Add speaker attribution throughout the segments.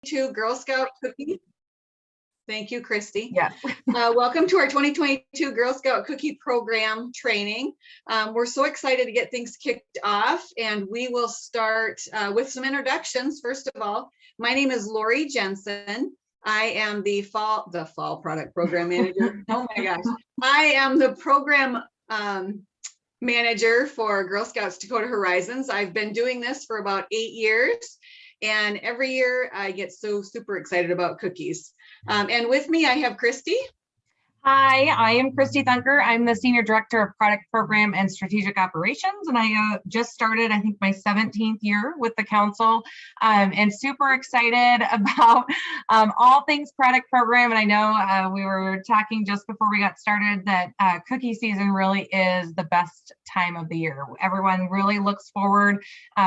Speaker 1: 2022 Girl Scout cookie. Thank you, Christy.
Speaker 2: Yes.
Speaker 1: Welcome to our 2022 Girl Scout cookie program training. We're so excited to get things kicked off, and we will start with some introductions. First of all, my name is Lori Jensen. I am the fall product program manager. Oh my gosh. I am the program manager for Girl Scouts Dakota Horizons. I've been doing this for about 8 years, and every year I get so super excited about cookies. And with me, I have Christy.
Speaker 2: Hi, I am Christy Thunker. I'm the Senior Director of Product Program and Strategic Operations, and I just started, I think, my 17th year with the council, and super excited about all things product program. And I know we were talking just before we got started that cookie season really is the best time of the year. Everyone really looks forward,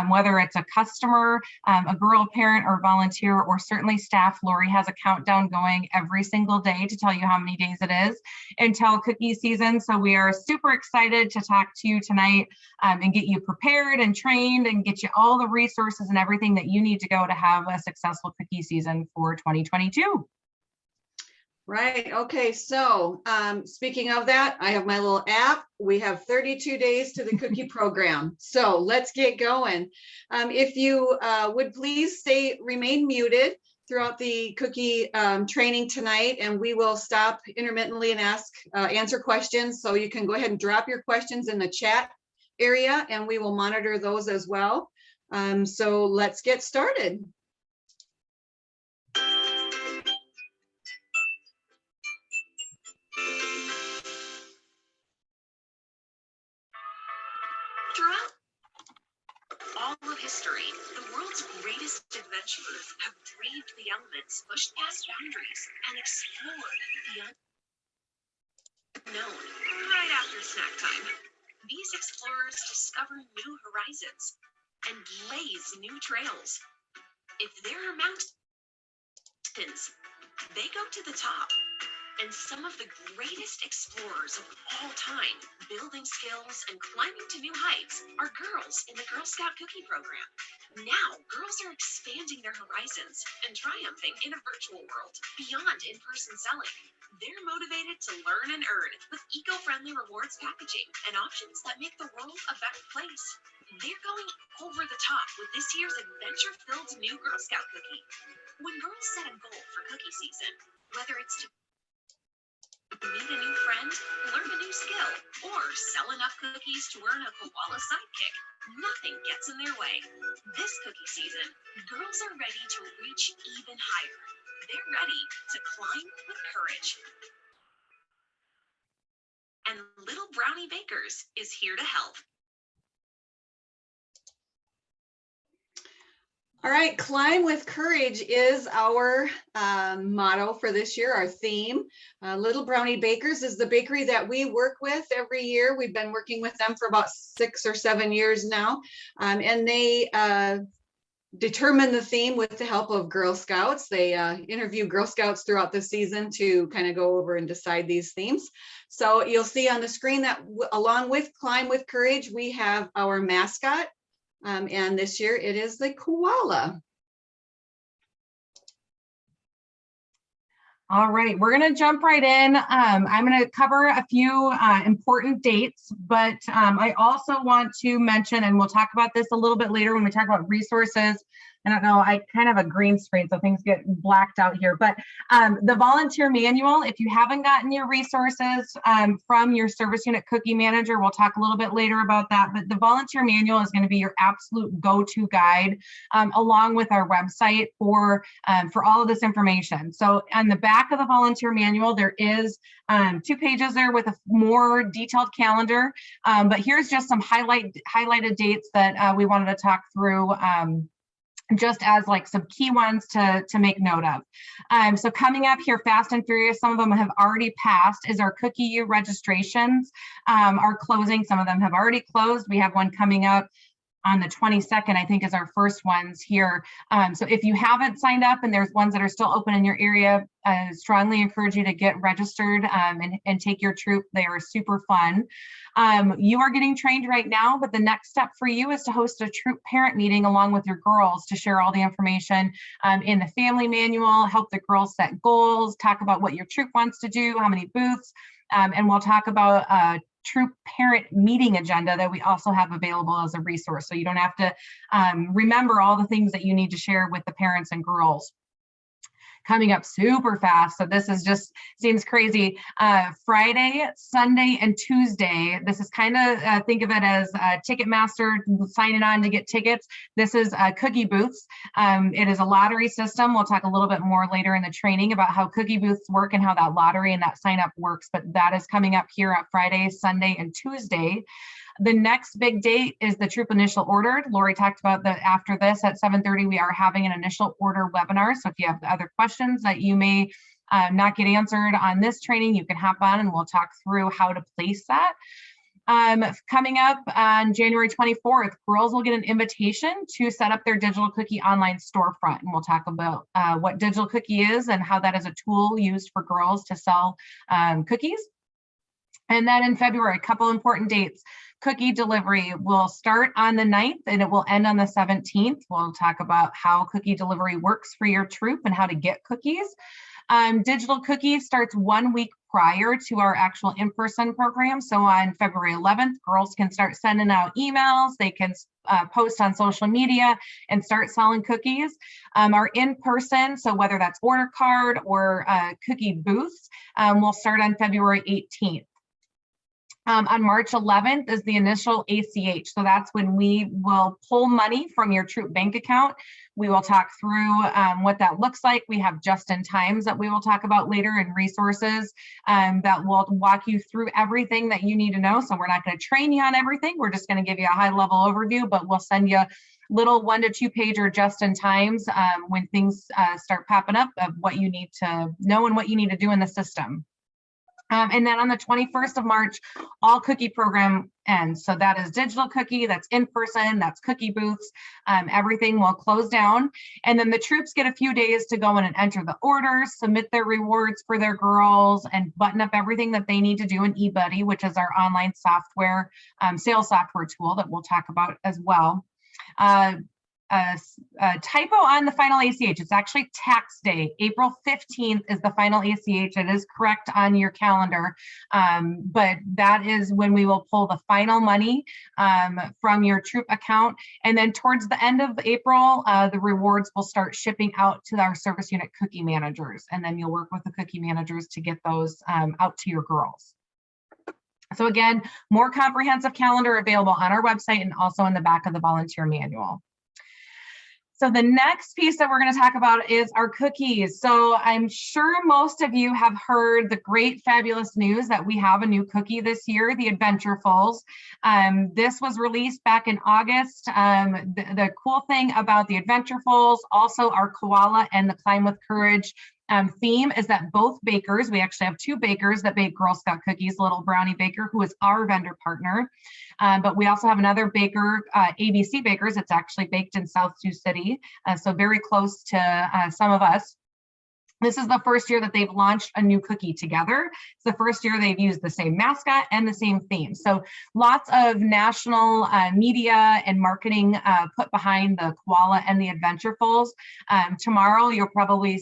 Speaker 2: whether it's a customer, a girl parent, or volunteer, or certainly staff. Lori has a countdown going every single day to tell you how many days it is until cookie season. So we are super excited to talk to you tonight and get you prepared and trained and get you all the resources and everything that you need to go to have a successful cookie season for 2022.
Speaker 1: Right. Okay. So speaking of that, I have my little app. We have 32 days to the cookie program. So let's get going. If you would please remain muted throughout the cookie training tonight, and we will stop intermittently and answer questions. So you can go ahead and drop your questions in the chat area, and we will monitor those as well. So let's get started.
Speaker 3: Throughout all of history, the world's greatest adventurers have braved the elements, pushed past boundaries, and explored the unknown. Right after snack time, these explorers discover new horizons and blaze new trails. If there are mountains, they go to the top. And some of the greatest explorers of all time, building skills and climbing to new heights, are girls in the Girl Scout cookie program. Now, girls are expanding their horizons and triumphing in a virtual world beyond in-person selling. They're motivated to learn and earn with eco-friendly rewards packaging and options that make the world a better place. They're going over the top with this year's adventure-filled new Girl Scout cookie. When girls set a goal for cookie season, whether it's to meet a new friend, learn a new skill, or sell enough cookies to earn a koala sidekick, nothing gets in their way. This cookie season, girls are ready to reach even higher. They're ready to climb with courage. And Little Brownie Bakers is here to help.
Speaker 1: All right, Climb with Courage is our motto for this year, our theme. Little Brownie Bakers is the bakery that we work with every year. We've been working with them for about 6 or 7 years now, and they determine the theme with the help of Girl Scouts. They interview Girl Scouts throughout the season to kind of go over and decide these themes. So you'll see on the screen that along with Climb with Courage, we have our mascot. And this year it is the koala.
Speaker 2: All right, we're going to jump right in. I'm going to cover a few important dates, but I also want to mention, and we'll talk about this a little bit later when we talk about resources. I don't know, I kind of have a green screen, so things get blacked out here, but the volunteer manual, if you haven't gotten your resources from your service unit cookie manager, we'll talk a little bit later about that, but the volunteer manual is going to be your absolute go-to guide along with our website for all of this information. So on the back of the volunteer manual, there is 2 pages there with a more detailed calendar, but here's just some highlighted dates that we wanted to talk through just as like some key ones to make note of. So coming up here fast and furious, some of them have already passed, is our cookie registrations are closing. Some of them have already closed. We have one coming up on the 22nd, I think, is our first ones here. So if you haven't signed up and there's ones that are still open in your area, I strongly encourage you to get registered and take your troop. They are super fun. You are getting trained right now, but the next step for you is to host a troop parent meeting along with your girls to share all the information in the family manual, help the girls set goals, talk about what your troop wants to do, how many booths, and we'll talk about troop parent meeting agenda that we also have available as a resource. So you don't have to remember all the things that you need to share with the parents and girls. Coming up super fast. So this is just seems crazy. Friday, Sunday, and Tuesday. This is kind of think of it as Ticketmaster signing on to get tickets. This is cookie booths. It is a lottery system. We'll talk a little bit more later in the training about how cookie booths work and how that lottery and that sign up works. But that is coming up here on Friday, Sunday, and Tuesday. The next big date is the troop initial order. Lori talked about that after this at 7:30, we are having an initial order webinar. So if you have other questions that you may not get answered on this training, you can hop on and we'll talk through how to place that. Coming up on January 24th, girls will get an invitation to set up their digital cookie online storefront. And we'll talk about what digital cookie is and how that is a tool used for girls to sell cookies. And then in February, a couple important dates. Cookie delivery will start on the 9th and it will end on the 17th. We'll talk about how cookie delivery works for your troop and how to get cookies. Digital cookie starts 1 week prior to our actual in-person program. So on February 11th, girls can start sending out emails. They can post on social media and start selling cookies. Our in-person, so whether that's order card or cookie booths, will start on February 18th. On March 11th is the initial ACH. So that's when we will pull money from your troop bank account. We will talk through what that looks like. We have just-in-times that we will talk about later and resources that will walk you through everything that you need to know. So we're not going to train you on everything. We're just going to give you a high-level overview, but we'll send you little 1 to 2 pager just-in-times when things start popping up of what you need to know and what you need to do in the system. And then on the 21st of March, all cookie program ends. So that is digital cookie, that's in person, that's cookie booths, everything will close down. And then the troops get a few days to go in and enter the orders, submit their rewards for their girls, and button up everything that they need to do in eBuddy, which is our online software, sales software tool that we'll talk about as well. Typo on the final ACH. It's actually tax day. April 15th is the final ACH. It is correct on your calendar, but that is when we will pull the final money from your troop account. And then towards the end of April, the rewards will start shipping out to our service unit cookie managers. And then you'll work with the cookie managers to get those out to your girls. So again, more comprehensive calendar available on our website and also in the back of the volunteer manual. So the next piece that we're going to talk about is our cookies. So I'm sure most of you have heard the great, fabulous news that we have a new cookie this year, the Adventurefuls. This was released back in August. The cool thing about the Adventurefuls, also our Koala and the Climb with Courage theme is that both bakers, we actually have 2 bakers that bake Girl Scout cookies, Little Brownie Baker, who is our vendor partner. But we also have another baker, ABC Bakers. It's actually baked in South Sioux City, so very close to some of us. This is the first year that they've launched a new cookie together. It's the first year they've used the same mascot and the same theme. So lots of national media and marketing put behind the Koala and the Adventurefuls. Tomorrow, you'll probably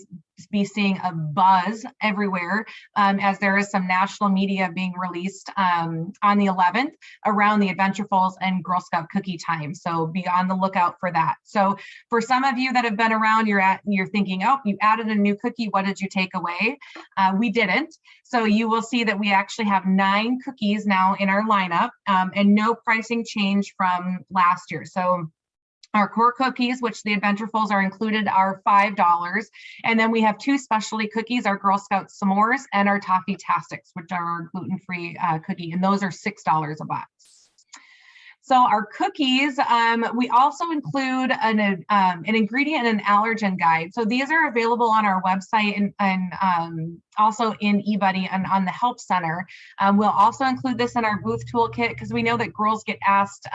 Speaker 2: be seeing a buzz everywhere as there is some national media being released on the 11th around the Adventurefuls and Girl Scout cookie time. So be on the lookout for that. So for some of you that have been around, you're thinking, oh, you added a new cookie. What did you take away? We didn't. So you will see that we actually have 9 cookies now in our lineup and no pricing change from last year. So our core cookies, which the Adventurefuls are included, are $5. And then we have 2 specialty cookies, our Girl Scout S'mores and our Toffee-tastics, which are our gluten-free cookie, and those are $6 a box. So our cookies, we also include an ingredient and an allergen guide. So these are available on our website and also in eBuddy and on the Help Center. We'll also include this in our booth toolkit because we know that girls get asked,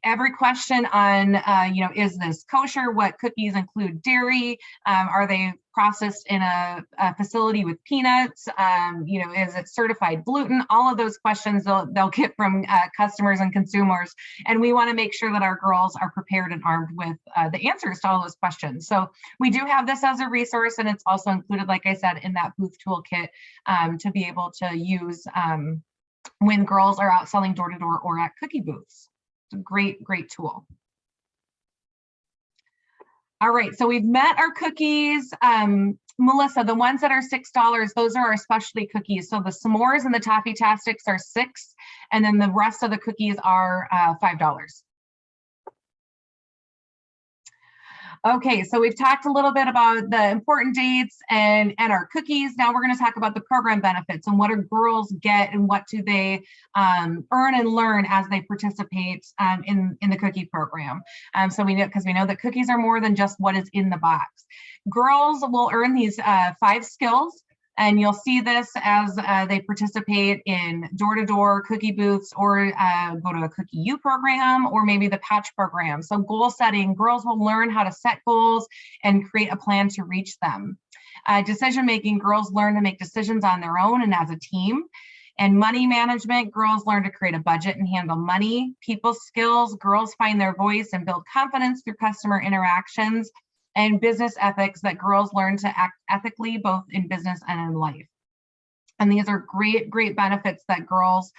Speaker 2: every question on, is this kosher? What cookies include dairy? Are they processed in a facility with peanuts? Is it certified gluten? All of those questions they'll get from customers and consumers. And we want to make sure that our girls are prepared and armed with the answers to all those questions. So we do have this as a resource, and it's also included, like I said, in that booth toolkit to be able to use when girls are out selling door to door or at cookie booths. It's a great, great tool. All right, so we've met our cookies. Melissa, the ones that are $6, those are our specialty cookies. So the s'mores and the Toffee Tastics are $6, and then the rest of the cookies are $5. Okay, so we've talked a little bit about the important dates and our cookies. Now we're going to talk about the program benefits and what do girls get and what do they earn and learn as they participate in the cookie program. So we know, because we know that cookies are more than just what is in the box. Girls will earn these 5 skills. And you'll see this as they participate in door-to-door cookie booths or go to a Cookie U program or maybe the Patch program. So goal setting, girls will learn how to set goals and create a plan to reach them. Decision making, girls learn to make decisions on their own and as a team. And money management, girls learn to create a budget and handle money. People skills, girls find their voice and build confidence through customer interactions. And business ethics, that girls learn to act ethically, both in business and in life. And these are great, great benefits that girls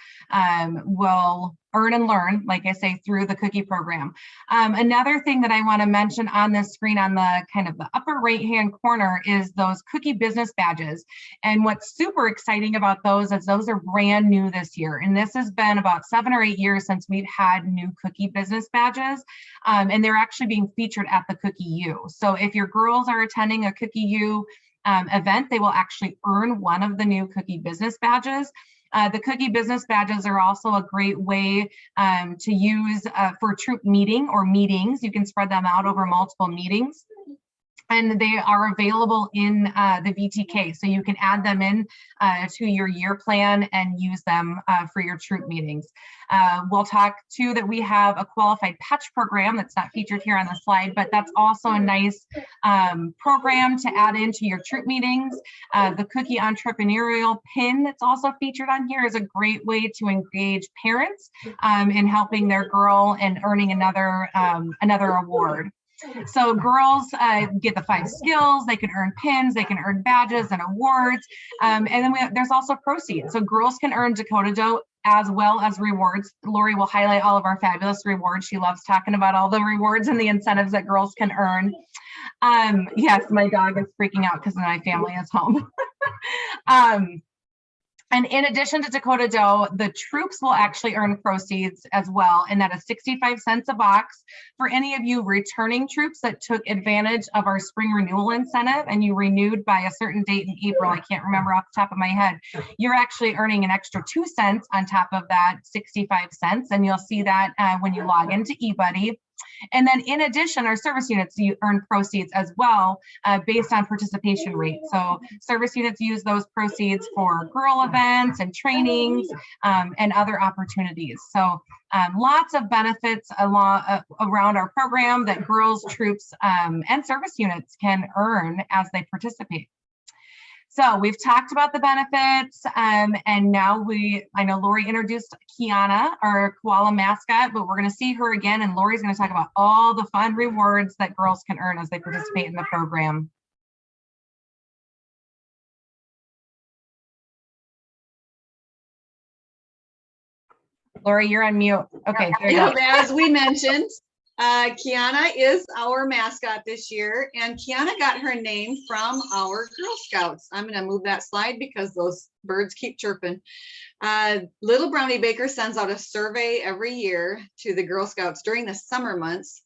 Speaker 2: will earn and learn, like I say, through the cookie program. Another thing that I want to mention on this screen on the kind of the upper right-hand corner is those cookie business badges. And what's super exciting about those is those are brand new this year. And this has been about 7 or 8 years since we've had new cookie business badges. And they're actually being featured at the Cookie U. So if your girls are attending a Cookie U event, they will actually earn one of the new cookie business badges. The cookie business badges are also a great way to use for troop meeting or meetings. You can spread them out over multiple meetings. And they are available in the VTK. So you can add them in to your year plan and use them for your troop meetings. We'll talk too that we have a qualified patch program that's not featured here on the slide, but that's also a nice program to add into your troop meetings. The cookie entrepreneurial pin that's also featured on here is a great way to engage parents in helping their girl and earning another award. So girls get the 5 skills, they can earn pins, they can earn badges and awards. And then there's also proceeds. So girls can earn Dakota Dough as well as rewards. Lori will highlight all of our fabulous rewards. She loves talking about all the rewards and the incentives that girls can earn. Yes, my dog is freaking out because my family is home. And in addition to Dakota Dough, the troops will actually earn proceeds as well, and that is 65 cents a box. For any of you returning troops that took advantage of our spring renewal incentive and you renewed by a certain date in April, I can't remember off the top of my head, you're actually earning an extra 2 cents on top of that 65 cents, and you'll see that when you log into eBuddy. And then in addition, our service units, you earn proceeds as well based on participation rate. So service units use those proceeds for girl events and trainings and other opportunities. So lots of benefits around our program that girls, troops, and service units can earn as they participate. So we've talked about the benefits, and now I know Lori introduced Kiana, our koala mascot, but we're going to see her again, and Lori's going to talk about all the fun rewards that girls can earn as they participate in the program. Lori, you're on mute. Okay, there you go.
Speaker 1: As we mentioned, Kiana is our mascot this year, and Kiana got her name from our Girl Scouts. I'm going to move that slide because those birds keep chirping. Little Brownie Baker sends out a survey every year to the Girl Scouts during the summer months,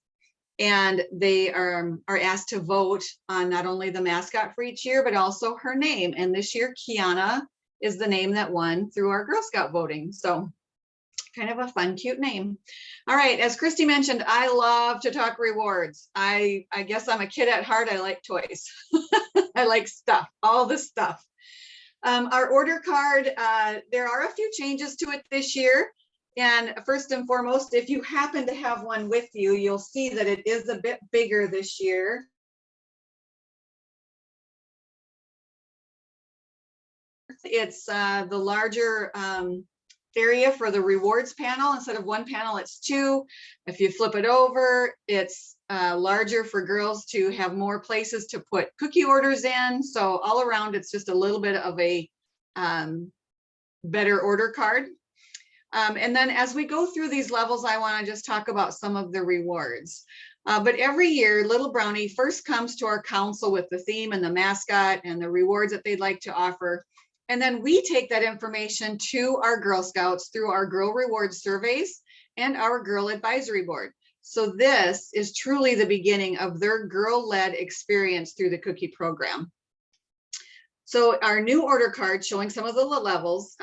Speaker 1: and they are asked to vote on not only the mascot for each year, but also her name. And this year, Kiana is the name that won through our Girl Scout voting. So kind of a fun, cute name. All right, as Christy mentioned, I love to talk rewards. I guess I'm a kid at heart. I like toys. I like stuff, all the stuff. Our order card, there are a few changes to it this year. And first and foremost, if you happen to have one with you, you'll see that it is a bit bigger this year. It's the larger area for the rewards panel. Instead of one panel, it's two. If you flip it over, it's larger for girls to have more places to put cookie orders in. So all around, it's just a little bit of a better order card. And then as we go through these levels, I want to just talk about some of the rewards. But every year, Little Brownie first comes to our council with the theme and the mascot and the rewards that they'd like to offer. And then we take that information to our Girl Scouts through our Girl Reward surveys and our Girl Advisory Board. So this is truly the beginning of their girl-led experience through the cookie program. So our new order card showing some of the levels,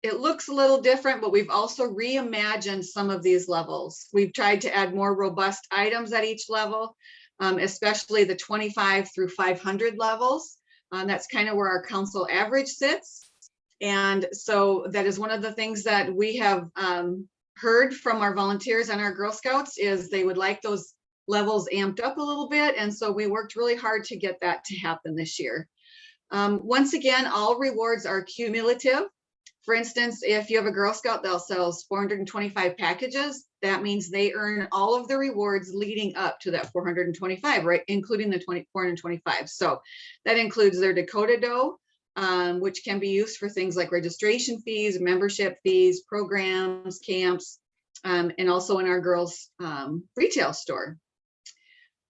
Speaker 1: it looks a little different, but we've also reimagined some of these levels. We've tried to add more robust items at each level, especially the 25 through 500 levels. That's kind of where our council average sits. And so that is one of the things that we have heard from our volunteers and our Girl Scouts is they would like those levels amped up a little bit. And so we worked really hard to get that to happen this year. Once again, all rewards are cumulative. For instance, if you have a Girl Scout that sells 425 packages, that means they earn all of the rewards leading up to that 425, right? Including the 425. So that includes their Dakota Dough, which can be used for things like registration fees, membership fees, programs, camps, and also in our girls' retail store.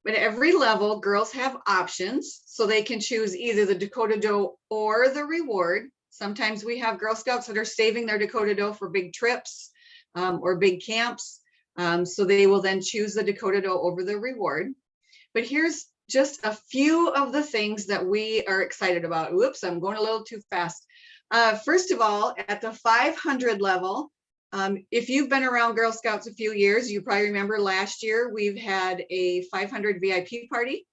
Speaker 1: But at every level, girls have options, so they can choose either the Dakota Dough or the reward. Sometimes we have Girl Scouts that are saving their Dakota Dough for big trips or big camps. So they will then choose the Dakota Dough over the reward. But here's just a few of the things that we are excited about. Whoops, I'm going a little too fast. First of all, at the 500 level, if you've been around Girl Scouts a few years, you probably remember last year we've had a 500 VIP party.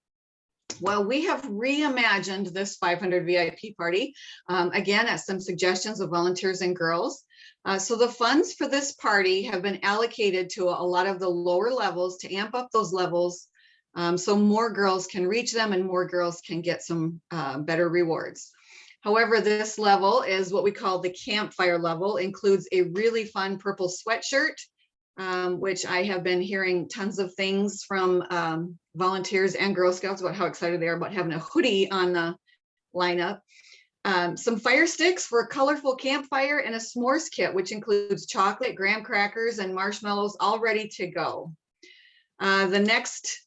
Speaker 1: Well, we have reimagined this 500 VIP party, again, at some suggestions of volunteers and girls. So the funds for this party have been allocated to a lot of the lower levels to amp up those levels so more girls can reach them and more girls can get some better rewards. However, this level is what we call the campfire level, includes a really fun purple sweatshirt, which I have been hearing tons of things from volunteers and Girl Scouts about how excited they are about having a hoodie on the lineup. Some fire sticks for a colorful campfire and a s'mores kit, which includes chocolate, graham crackers, and marshmallows all ready to go. The next,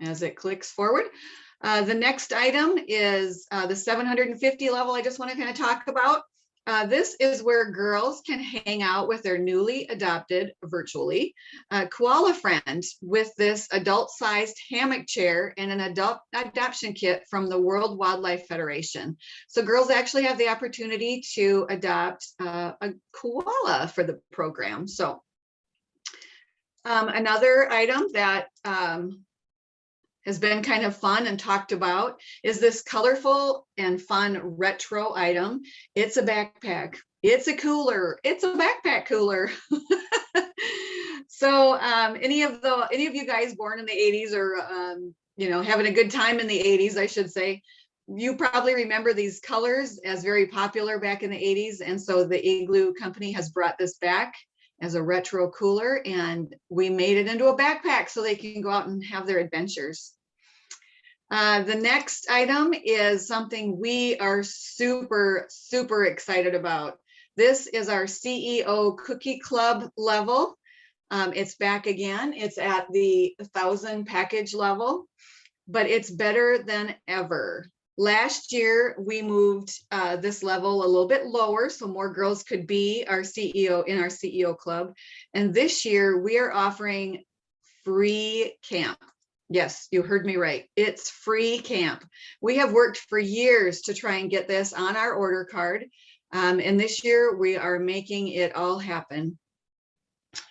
Speaker 1: as it clicks forward, the next item is the 750 level I just want to kind of talk about. This is where girls can hang out with their newly adopted, virtually, koala friend with this adult-sized hammock chair and an adult adoption kit from the World Wildlife Federation. So girls actually have the opportunity to adopt a koala for the program. So another item that has been kind of fun and talked about is this colorful and fun retro item. It's a backpack, it's a cooler, it's a backpack cooler. So any of you guys born in the 80s or you know, having a good time in the 80s, I should say, you probably remember these colors as very popular back in the 80s. And so the Igloo company has brought this back as a retro cooler, and we made it into a backpack so they can go out and have their adventures. The next item is something we are super, super excited about. This is our CEO Cookie Club level. It's back again. It's at the 1,000 package level, but it's better than ever. Last year, we moved this level a little bit lower so more girls could be our CEO in our CEO club. And this year we are offering free camp. Yes, you heard me right. It's free camp. We have worked for years to try and get this on our order card. And this year we are making it all happen.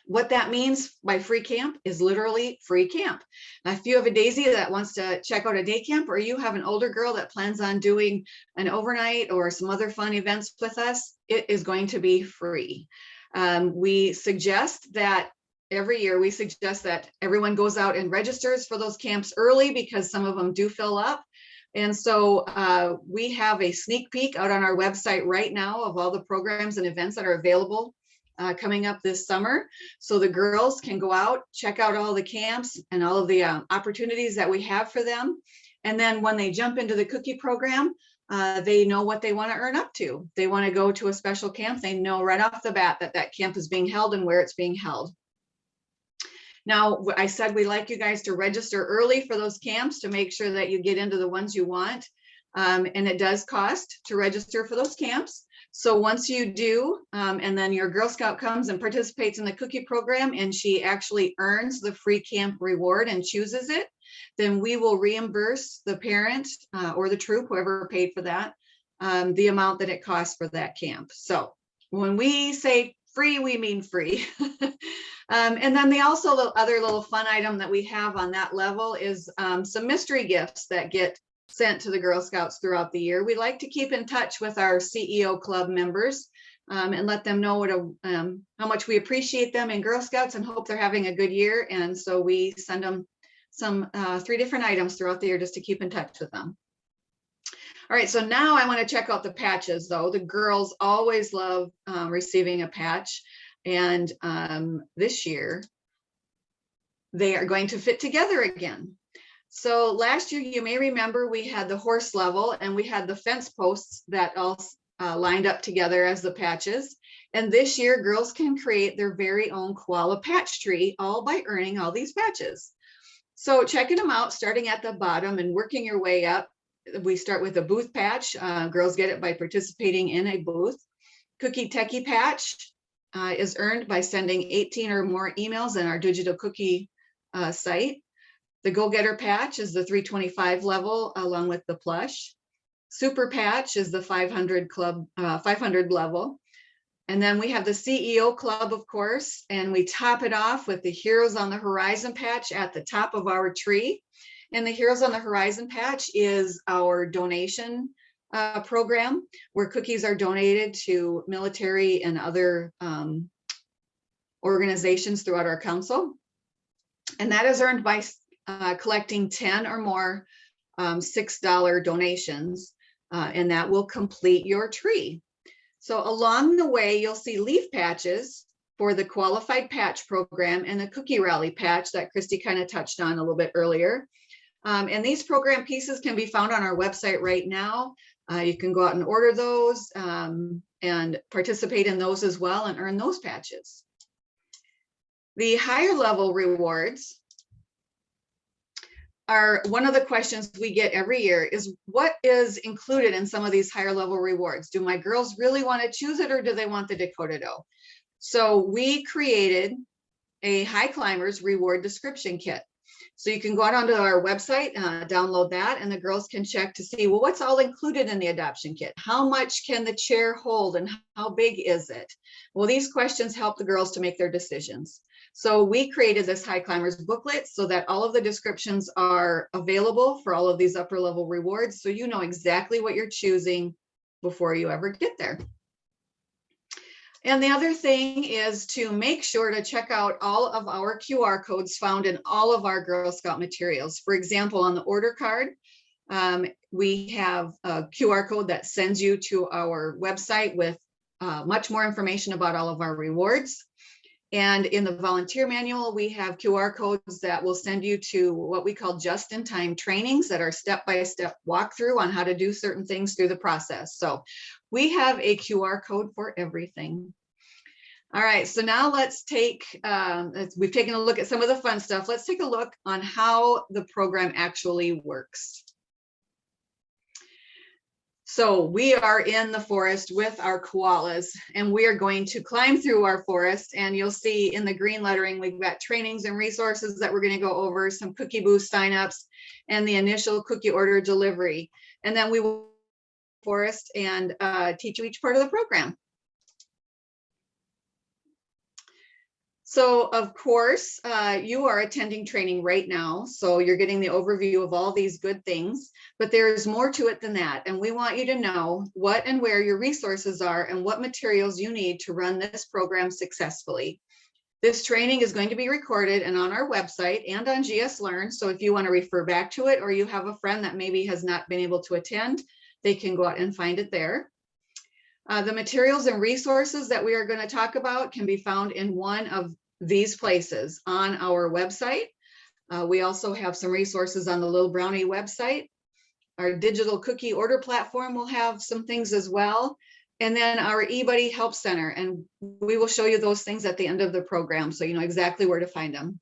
Speaker 1: What that means by free camp is literally free camp. Now, if you have a Daisy that wants to check out a day camp, or you have an older girl that plans on doing an overnight or some other fun events with us, it is going to be free. We suggest that every year we suggest that everyone goes out and registers for those camps early because some of them do fill up. And so we have a sneak peek out on our website right now of all the programs and events that are available coming up this summer. So the girls can go out, check out all the camps and all of the opportunities that we have for them. And then when they jump into the cookie program, they know what they want to earn up to. They want to go to a special camp. They know right off the bat that that camp is being held and where it's being held. Now, I said we like you guys to register early for those camps to make sure that you get into the ones you want. And it does cost to register for those camps. So once you do, and then your Girl Scout comes and participates in the cookie program and she actually earns the free camp reward and chooses it, then we will reimburse the parent or the troop, whoever paid for that, the amount that it costs for that camp. So when we say free, we mean free. And then the other little fun item that we have on that level is some mystery gifts that get sent to the Girl Scouts throughout the year. We like to keep in touch with our CEO club members and let them know how much we appreciate them in Girl Scouts and hope they're having a good year. And so we send them some 3 different items throughout the year just to keep in touch with them. All right, so now I want to check out the patches though. The girls always love receiving a patch. And this year, they are going to fit together again. So last year, you may remember we had the horse level and we had the fence posts that all lined up together as the patches. And this year, girls can create their very own koala patch tree, all by earning all these patches. So checking them out, starting at the bottom and working your way up. We start with a booth patch. Girls get it by participating in a booth. Cookie Techie patch is earned by sending 18 or more emails in our digital cookie site. The Go-Getter patch is the 325 level along with the plush. Super patch is the 500 level. And then we have the CEO club, of course, and we top it off with the Heroes on the Horizon patch at the top of our tree. And the Heroes on the Horizon patch is our donation program where cookies are donated to military and other organizations throughout our council. And that is earned by collecting 10 or more $6 donations, and that will complete your tree. So along the way, you'll see leaf patches for the qualified patch program and the cookie rally patch that Christy kind of touched on a little bit earlier. And these program pieces can be found on our website right now. You can go out and order those and participate in those as well and earn those patches. The higher level rewards are one of the questions we get every year is what is included in some of these higher level rewards? Do my girls really want to choose it or do they want the Dakota Dough? So we created a High Climbers reward description kit. So you can go out onto our website, download that, and the girls can check to see, well, what's all included in the adoption kit? How much can the chair hold and how big is it? Well, these questions help the girls to make their decisions. So we created this High Climbers booklet so that all of the descriptions are available for all of these upper level rewards. So you know exactly what you're choosing before you ever get there. And the other thing is to make sure to check out all of our QR codes found in all of our Girl Scout materials. For example, on the order card, we have a QR code that sends you to our website with much more information about all of our rewards. And in the volunteer manual, we have QR codes that will send you to what we call just-in-time trainings that are step-by-step walkthrough on how to do certain things through the process. So we have a QR code for everything. All right, so now let's take, we've taken a look at some of the fun stuff. Let's take a look on how the program actually works. So we are in the forest with our koalas and we are going to climb through our forest, and you'll see in the green lettering, we've got trainings and resources that we're going to go over, some cookie booth signups and the initial cookie order delivery. And then we will forest and teach you each part of the program. So of course, you are attending training right now, so you're getting the overview of all these good things, but there's more to it than that. And we want you to know what and where your resources are and what materials you need to run this program successfully. This training is going to be recorded and on our website and on GS Learn. So if you want to refer back to it, or you have a friend that maybe has not been able to attend, they can go out and find it there. The materials and resources that we are going to talk about can be found in one of these places on our website. We also have some resources on the Little Brownie website. Our digital cookie order platform will have some things as well. And then our eBuddy Help Center, and we will show you those things at the end of the program, so you know exactly where to find them.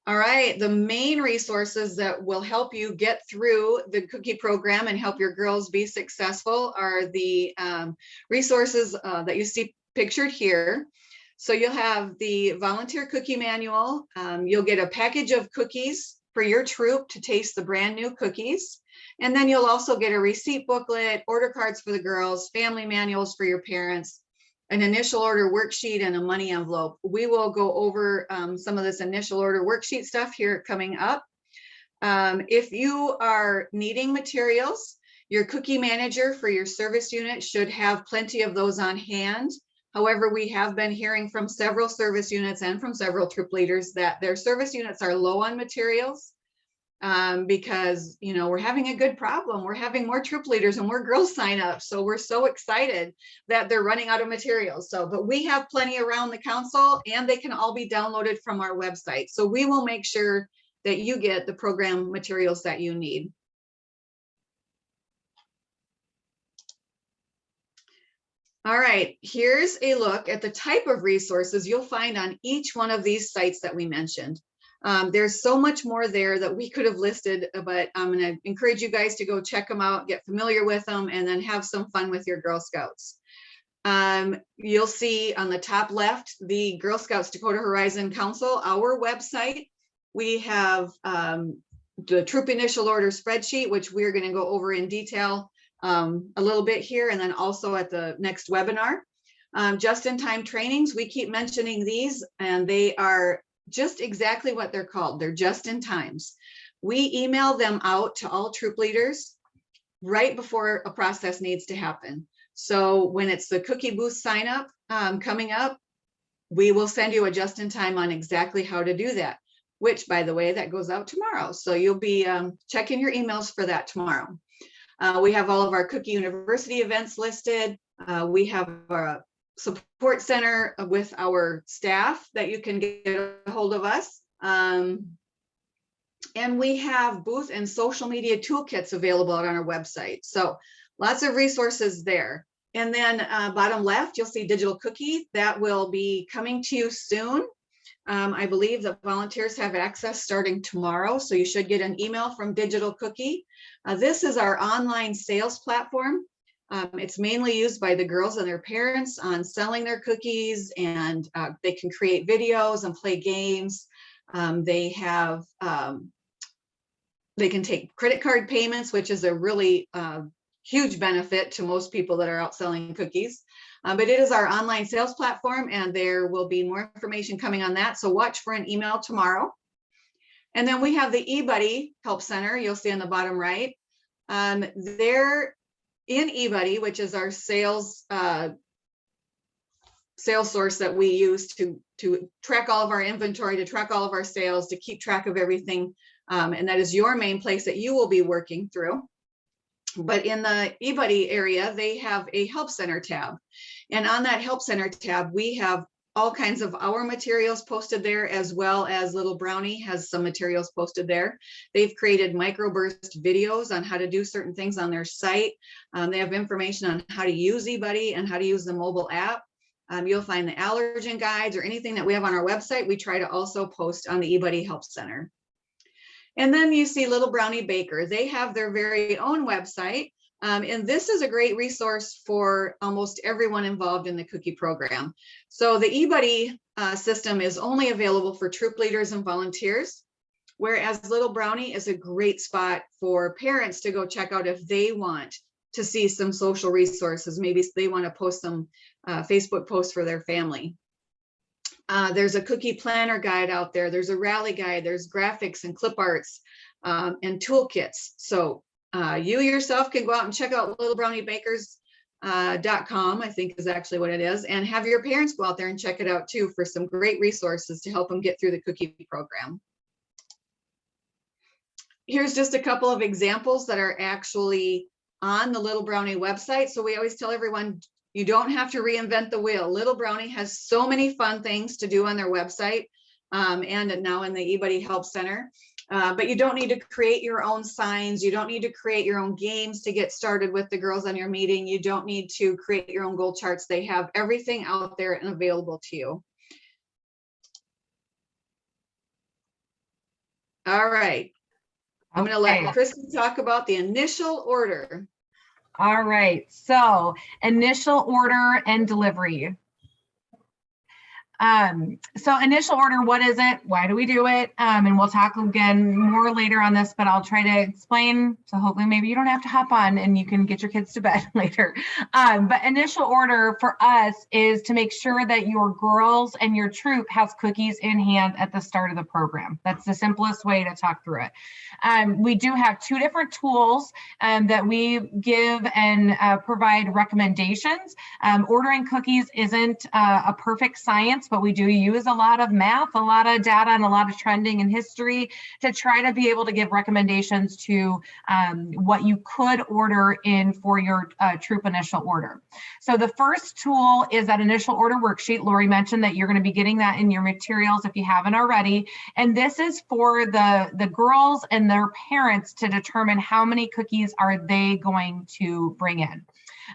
Speaker 1: All right, the main resources that will help you get through the cookie program and help your girls be successful are the resources that you see pictured here. So you'll have the volunteer cookie manual. You'll get a package of cookies for your troop to taste the brand new cookies. And then you'll also get a receipt booklet, order cards for the girls, family manuals for your parents, an initial order worksheet, and a money envelope. We will go over some of this initial order worksheet stuff here coming up. If you are needing materials, your cookie manager for your service unit should have plenty of those on hand. However, we have been hearing from several service units and from several troop leaders that their service units are low on materials. Because, you know, we're having a good problem. We're having more troop leaders and more girls sign up. So we're so excited that they're running out of materials. So, but we have plenty around the council, and they can all be downloaded from our website. So we will make sure that you get the program materials that you need. All right, here's a look at the type of resources you'll find on each one of these sites that we mentioned. There's so much more there that we could have listed, but I'm going to encourage you guys to go check them out, get familiar with them, and then have some fun with your Girl Scouts. You'll see on the top left, the Girl Scouts Dakota Horizon Council, our website. We have the troop initial order spreadsheet, which we're going to go over in detail a little bit here, and then also at the next webinar. Just-in-time trainings, we keep mentioning these, and they are just exactly what they're called. They're just-in-times. We email them out to all troop leaders right before a process needs to happen. So when it's the cookie booth sign up coming up, we will send you a just-in-time on exactly how to do that, which, by the way, that goes out tomorrow. So you'll be checking your emails for that tomorrow. We have all of our Cookie University events listed. We have a support center with our staff that you can get a hold of us. And we have booth and social media toolkits available on our website. So lots of resources there. And then bottom left, you'll see Digital Cookie. That will be coming to you soon. I believe that volunteers have access starting tomorrow. So you should get an email from Digital Cookie. This is our online sales platform. It's mainly used by the girls and their parents on selling their cookies, and they can create videos and play games. They can take credit card payments, which is a really huge benefit to most people that are out selling cookies. But it is our online sales platform, and there will be more information coming on that. So watch for an email tomorrow. And then we have the eBuddy Help Center. You'll see on the bottom right. They're in eBuddy, which is our sales source that we use to track all of our inventory, to track all of our sales, to keep track of everything. And that is your main place that you will be working through. But in the eBuddy area, they have a Help Center tab. And on that Help Center tab, we have all kinds of our materials posted there, as well as Little Brownie has some materials posted there. They've created microburst videos on how to do certain things on their site. They have information on how to use eBuddy and how to use the mobile app. You'll find the allergen guides or anything that we have on our website. We try to also post on the eBuddy Help Center. And then you see Little Brownie Baker. They have their very own website. And this is a great resource for almost everyone involved in the cookie program. So the eBuddy system is only available for troop leaders and volunteers, whereas Little Brownie is a great spot for parents to go check out if they want to see some social resources. Maybe they want to post some Facebook posts for their family. There's a cookie planner guide out there. There's a rally guide. There's graphics and clip arts and toolkits. So you yourself can go out and check out littlebrowniebakers.com, I think is actually what it is, and have your parents go out there and check it out too for some great resources to help them get through the cookie program. Here's just a couple of examples that are actually on the Little Brownie website. So we always tell everyone, you don't have to reinvent the wheel. Little Brownie has so many fun things to do on their website and now in the eBuddy Help Center. But you don't need to create your own signs. You don't need to create your own games to get started with the girls on your meeting. You don't need to create your own goal charts. They have everything out there and available to you. All right. I'm going to let Kristen talk about the initial order.
Speaker 2: All right, so initial order and delivery. So initial order, what is it? Why do we do it? And we'll talk again more later on this, but I'll try to explain. So hopefully maybe you don't have to hop on and you can get your kids to bed later. But initial order for us is to make sure that your girls and your troop has cookies in hand at the start of the program. That's the simplest way to talk through it. We do have two different tools that we give and provide recommendations. Ordering cookies isn't a perfect science, but we do use a lot of math, a lot of data, and a lot of trending and history to try to be able to give recommendations to what you could order in for your troop initial order. So the first tool is that initial order worksheet. Lori mentioned that you're going to be getting that in your materials if you haven't already. And this is for the girls and their parents to determine how many cookies are they going to bring in.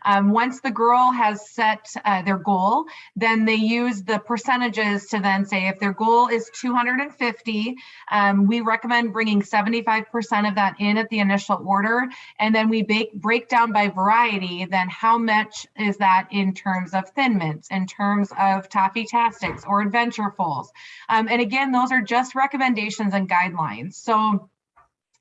Speaker 2: Once the girl has set their goal, then they use the percentages to then say if their goal is 250, we recommend bringing 75% of that in at the initial order. And then we break down by variety, then how much is that in terms of Thin Mints, in terms of Toffee-tastics or Adventurefuls. And again, those are just recommendations and guidelines. So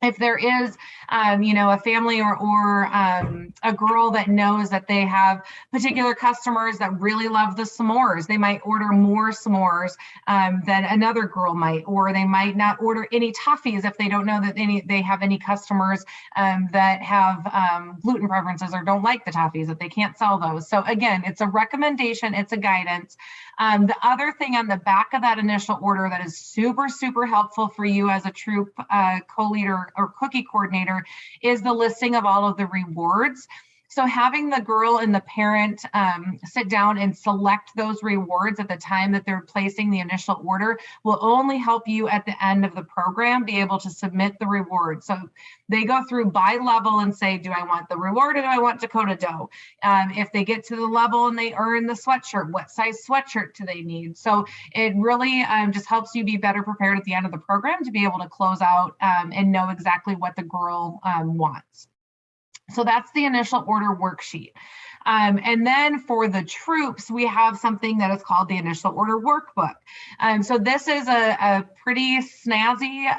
Speaker 2: if there is, a family or a girl that knows that they have particular customers that really love the s'mores, they might order more s'mores than another girl might, or they might not order any toffees if they don't know that they have any customers that have gluten preferences or don't like the toffees, that they can't sell those. So again, it's a recommendation, it's a guidance. The other thing on the back of that initial order that is super, super helpful for you as a troop co-leader or cookie coordinator is the listing of all of the rewards. So having the girl and the parent sit down and select those rewards at the time that they're placing the initial order will only help you at the end of the program be able to submit the reward. So they go through by level and say, do I want the reward or do I want Dakota dough? If they get to the level and they earn the sweatshirt, what size sweatshirt do they need? So it really just helps you be better prepared at the end of the program to be able to close out and know exactly what the girl wants. So that's the initial order worksheet. And then for the troops, we have something that is called the initial order workbook. So this is a pretty snazzy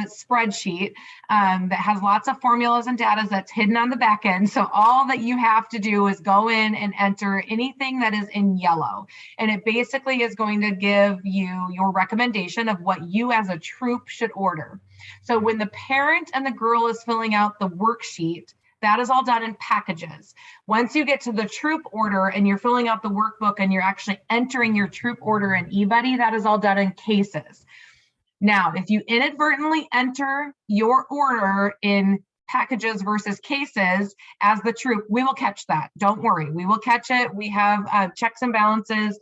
Speaker 2: spreadsheet that has lots of formulas and data that's hidden on the back end. So all that you have to do is go in and enter anything that is in yellow. And it basically is going to give you your recommendation of what you as a troop should order. So when the parent and the girl is filling out the worksheet, that is all done in packages. Once you get to the troop order and you're filling out the workbook and you're actually entering your troop order in eBuddy, that is all done in cases. Now, if you inadvertently enter your order in packages versus cases as the troop, we will catch that. Don't worry, we will catch it. We have checks and balances,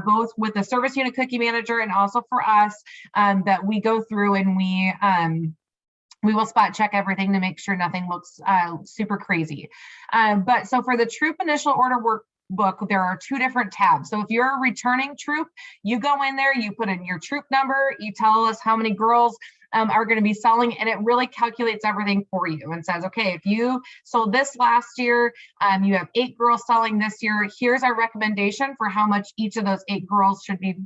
Speaker 2: both with the service unit cookie manager and also for us that we go through and we will spot check everything to make sure nothing looks super crazy. But so for the troop initial order workbook, there are two different tabs. So if you're a returning troop, you go in there, you put in your troop number, you tell us how many girls are going to be selling, and it really calculates everything for you and says, okay, if you sold this last year, you have 8 girls selling this year, here's our recommendation for how much each of those 8 girls should be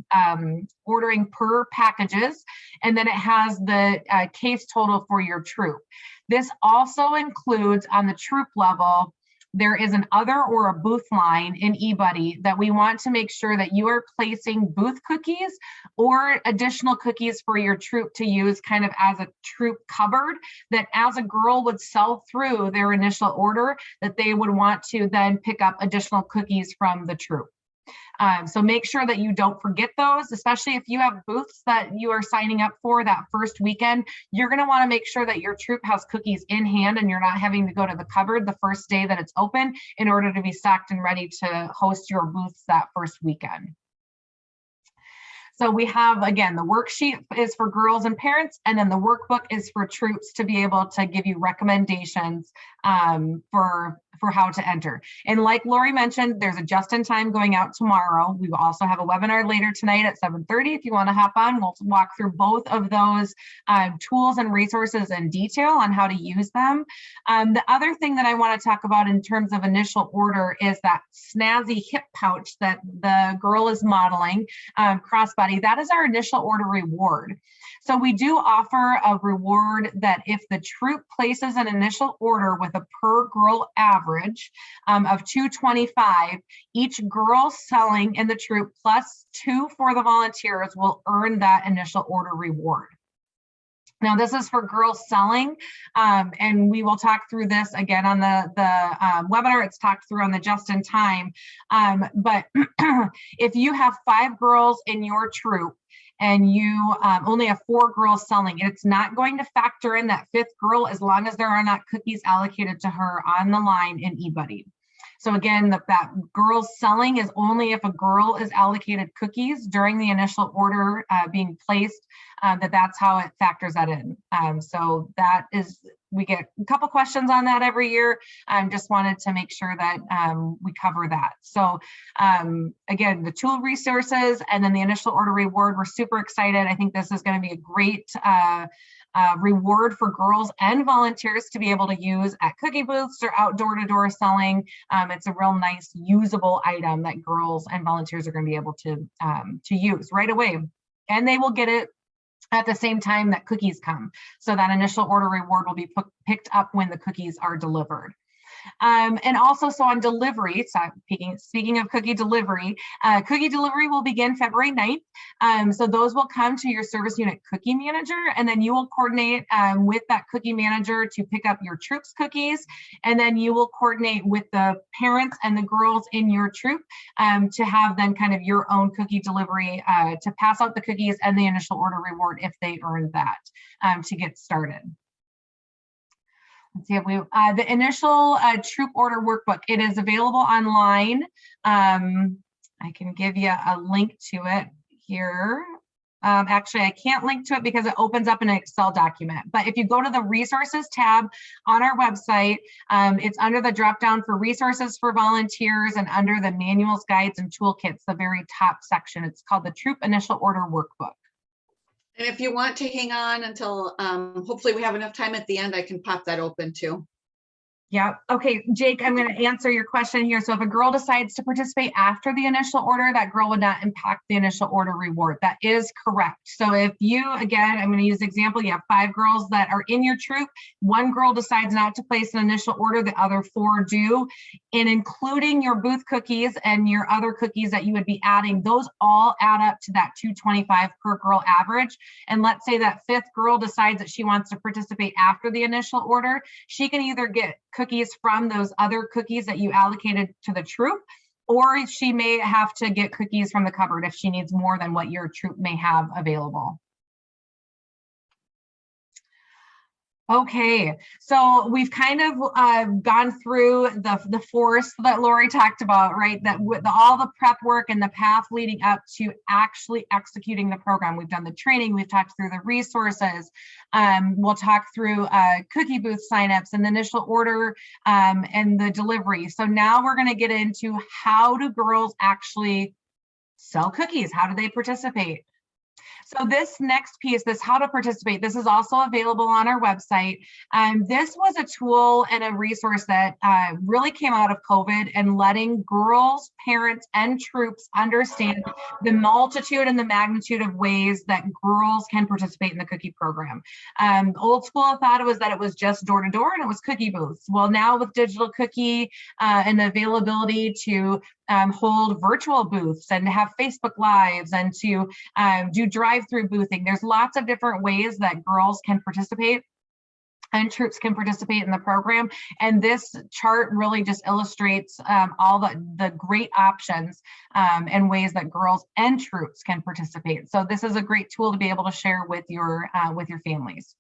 Speaker 2: ordering per packages. And then it has the case total for your troop. This also includes on the troop level there is an other or a booth line in eBuddy that we want to make sure that you are placing booth cookies or additional cookies for your troop to use kind of as a troop cupboard, that as a girl would sell through their initial order, that they would want to then pick up additional cookies from the troop. So make sure that you don't forget those, especially if you have booths that you are signing up for that first weekend. You're going to want to make sure that your troop has cookies in hand and you're not having to go to the cupboard the first day that it's open in order to be stocked and ready to host your booths that first weekend. So we have, again, the worksheet is for girls and parents, and then the workbook is for troops to be able to give you recommendations for how to enter. And like Lori mentioned, there's a just-in-time going out tomorrow. We will also have a webinar later tonight at 7:30. If you want to hop on, we'll walk through both of those tools and resources in detail on how to use them. The other thing that I want to talk about in terms of initial order is that snazzy hip pouch that the girl is modeling, crossbody. That is our initial order reward. So we do offer a reward that if the troop places an initial order with a per girl average of 225, each girl selling in the troop plus 2 for the volunteers will earn that initial order reward. Now, this is for girls selling, and we will talk through this again on the webinar. It's talked through on the just in time. But if you have 5 girls in your troop, and you only have 4 girls selling, it's not going to factor in that 5th girl as long as there are not cookies allocated to her on the line in eBuddy. So again, that girls selling is only if a girl is allocated cookies during the initial order being placed, that's how it factors that in. So that is, we get a couple questions on that every year. Just wanted to make sure that we cover that. So again, the tool resources and then the initial order reward, we're super excited. I think this is going to be a great reward for girls and volunteers to be able to use at cookie booths or out door-to-door selling. It's a real nice usable item that girls and volunteers are going to be able to use right away, and they will get it at the same time that cookies come. So that initial order reward will be picked up when the cookies are delivered. And also, so on delivery, so speaking of cookie delivery will begin February 9th. So those will come to your service unit cookie manager, and then you will coordinate with that cookie manager to pick up your troops cookies. And then you will coordinate with the parents and the girls in your troop to have then kind of your own cookie delivery to pass out the cookies and the initial order reward if they earned that to get started. Let's see if we the initial troop order workbook. It is available online. I can give you a link to it here. Actually, I can't link to it because it opens up an Excel document. But if you go to the resources tab on our website, it's under the drop down for resources for volunteers and under the manuals, guides, and toolkits, the very top section. It's called the Troop Initial Order Workbook.
Speaker 1: And if you want to hang on until hopefully we have enough time at the end, I can pop that open too.
Speaker 2: Yeah. Okay, Jake, I'm going to answer your question here. So if a girl decides to participate after the initial order, that girl would not impact the initial order reward. That is correct. So if you, again, I'm going to use the example, you have 5 girls that are in your troop, 1 girl decides not to place an initial order, the other 4 do, and including your booth cookies and your other cookies that you would be adding, those all add up to that 225 per girl average. And let's say that 5th girl decides that she wants to participate after the initial order, she can either get cookies from those other cookies that you allocated to the troop, or she may have to get cookies from the cupboard if she needs more than what your troop may have available. Okay, so we've kind of gone through the force that Lori talked about, right? That with all the prep work and the path leading up to actually executing the program. We've done the training, we've talked through the resources, we'll talk through cookie booth signups and the initial order and the delivery. So now we're gonna get into how do girls actually sell cookies? How do they participate? So this next piece, this how to participate, this is also available on our website. This was a tool and a resource that really came out of COVID and letting girls, parents, and troops understand the multitude and the magnitude of ways that girls can participate in the cookie program. Old school thought it was just door to door and it was cookie booths. Well, now with digital cookie and the availability to hold virtual booths and have Facebook Lives and to do drive-through boothing. There's lots of different ways that girls can participate and troops can participate in the program. And this chart really just illustrates all the great options and ways that girls and troops can participate. So this is a great tool to be able to share with your families.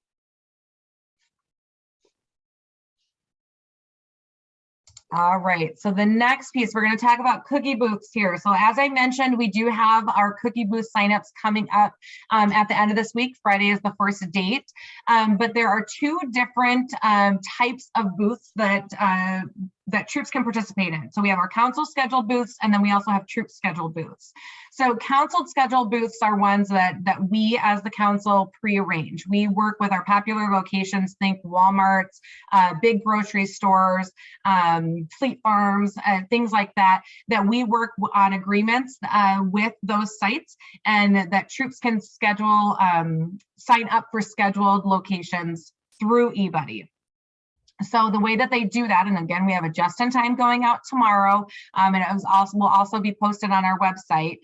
Speaker 2: All right, so the next piece, we're going to talk about cookie booths here. So as I mentioned, we do have our cookie booth signups coming up at the end of this week. Friday is the first date, but there are two different types of booths that troops can participate in. So we have our council scheduled booths, and then we also have troop scheduled booths. So council scheduled booths are ones that we as the council pre-arrange. We work with our popular locations, think Walmarts, big grocery stores, Fleet Farms, things like that, that we work on agreements with those sites, and that troops can schedule, sign up for scheduled locations through eBuddy. So the way that they do that, and again, we have a just in time going out tomorrow, and it will also be posted on our website.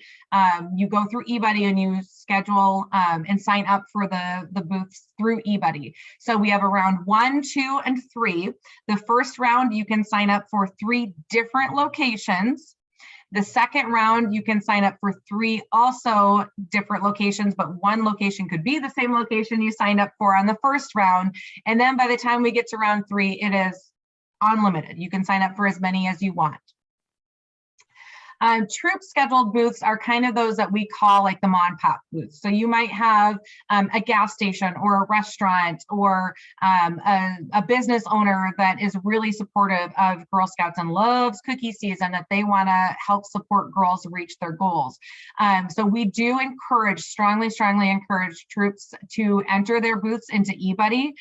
Speaker 2: You go through eBuddy and you schedule and sign up for the booths through eBuddy. So we have a round 1, 2, and 3. The first round, you can sign up for 3 different locations. The second round, you can sign up for 3 also different locations, but one location could be the same location you signed up for on the first round. And then by the time we get to round 3, it is unlimited. You can sign up for as many as you want. Troop scheduled booths are kind of those that we call like the mom and pop booths. So you might have a gas station or a restaurant or a business owner that is really supportive of Girl Scouts and loves cookie season, that they want to help support girls reach their goals. So we do encourage, strongly encourage troops to enter their booths into eBuddy.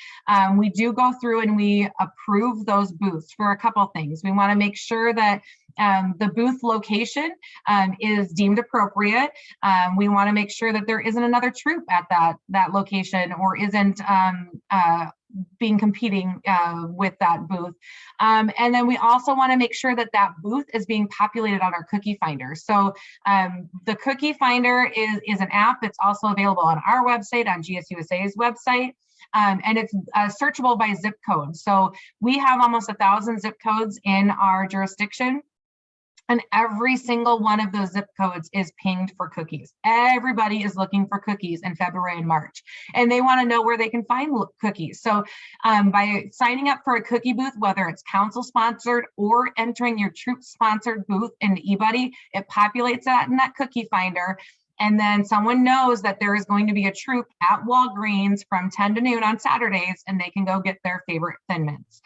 Speaker 2: We do go through and we approve those booths for a couple things. We want to make sure that the booth location is deemed appropriate. We want to make sure that there isn't another troop at that location or isn't being competing with that booth. And then we also want to make sure that that booth is being populated on our cookie finder. So the cookie finder is an app that's also available on our website, on GSUSA's website. And it's searchable by zip code. So we have almost 1,000 zip codes in our jurisdiction. And every single one of those zip codes is pinged for cookies. Everybody is looking for cookies in February and March, and they want to know where they can find cookies. So by signing up for a cookie booth, whether it's council sponsored or entering your troop sponsored booth in eBuddy, it populates that in that cookie finder. And then someone knows that there is going to be a troop at Walgreens from 10 to noon on Saturdays, and they can go get their favorite Thin Mints.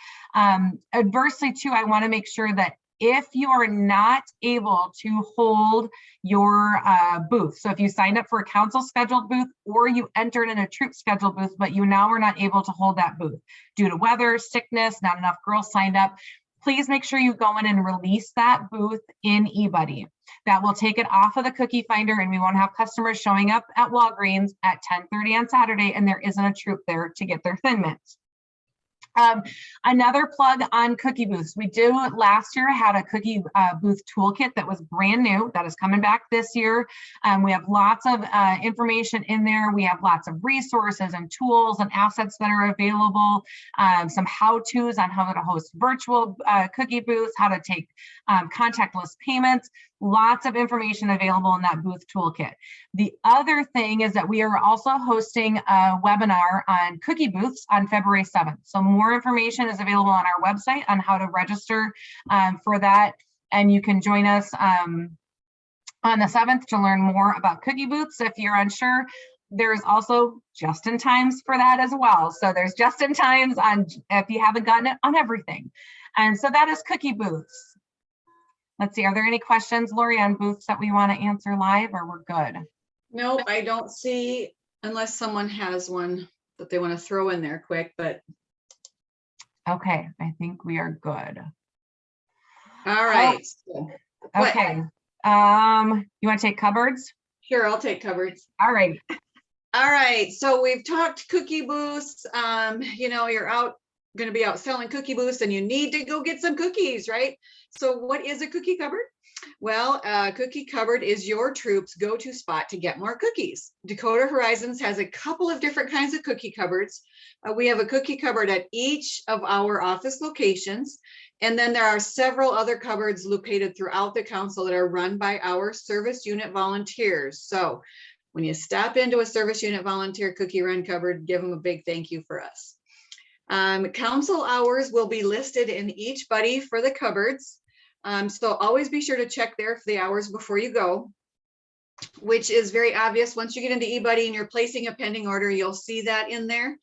Speaker 2: Adversely too, I want to make sure that if you are not able to hold your booth, so if you signed up for a council scheduled booth or you entered in a troop scheduled booth, but you now are not able to hold that booth due to weather, sickness, not enough girls signed up, please make sure you go in and release that booth in eBuddy. That will take it off of the cookie finder, and we won't have customers showing up at Walgreens at 10:30 on Saturday and there isn't a troop there to get their Thin Mints. Another plug on cookie booths. We did last year had a cookie booth toolkit that was brand new, that is coming back this year. We have lots of information in there. We have lots of resources and tools and assets that are available. Some how-tos on how to host virtual cookie booths, how to take contactless payments. Lots of information available in that booth toolkit. The other thing is that we are also hosting a webinar on cookie booths on February 7th. So more information is available on our website on how to register for that. And you can join us on the 7th to learn more about cookie booths. If you're unsure, there's also just in times for that as well. So there's just in times on, if you haven't gotten it, on everything. And so that is cookie booths. Let's see, are there any questions, Lori, on booths that we want to answer live, or we're good?
Speaker 1: Nope, I don't see, unless someone has one that they want to throw in there quick, but
Speaker 2: Okay, I think we are good.
Speaker 1: all right. So, what?
Speaker 2: Okay, you want to take cupboards?
Speaker 1: Sure, I'll take cupboards.
Speaker 2: All right,
Speaker 1: All right, so we've talked cookie booths. You know, you're going to be out selling cookie booths and you need to go get some cookies, right? So what is a cookie cupboard? Well, cookie cupboard is your troop's go-to spot to get more cookies. Dakota Horizons has a couple of different kinds of cookie cupboards. We have a cookie cupboard at each of our office locations. And then there are several other cupboards located throughout the council that are run by our service unit volunteers. So when you stop into a service unit volunteer cookie run cupboard, give them a big thank you for us. Council hours will be listed in each buddy for the cupboards. So always be sure to check there for the hours before you go, which is very obvious. Once you get into eBuddy and you're placing a pending order, you'll see that in there.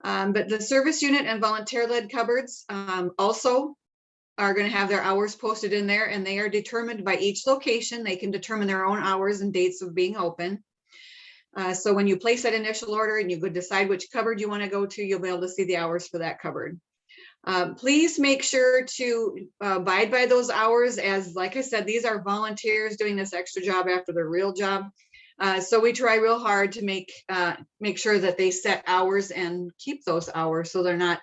Speaker 1: But the service unit and volunteer-led cupboards also are going to have their hours posted in there, and they are determined by each location. They can determine their own hours and dates of being open. So when you place that initial order and you go decide which cupboard you want to go to, you'll be able to see the hours for that cupboard. Please make sure to abide by those hours, as like I said, these are volunteers doing this extra job after their real job. So we try real hard to make sure that they set hours and keep those hours, so they're not,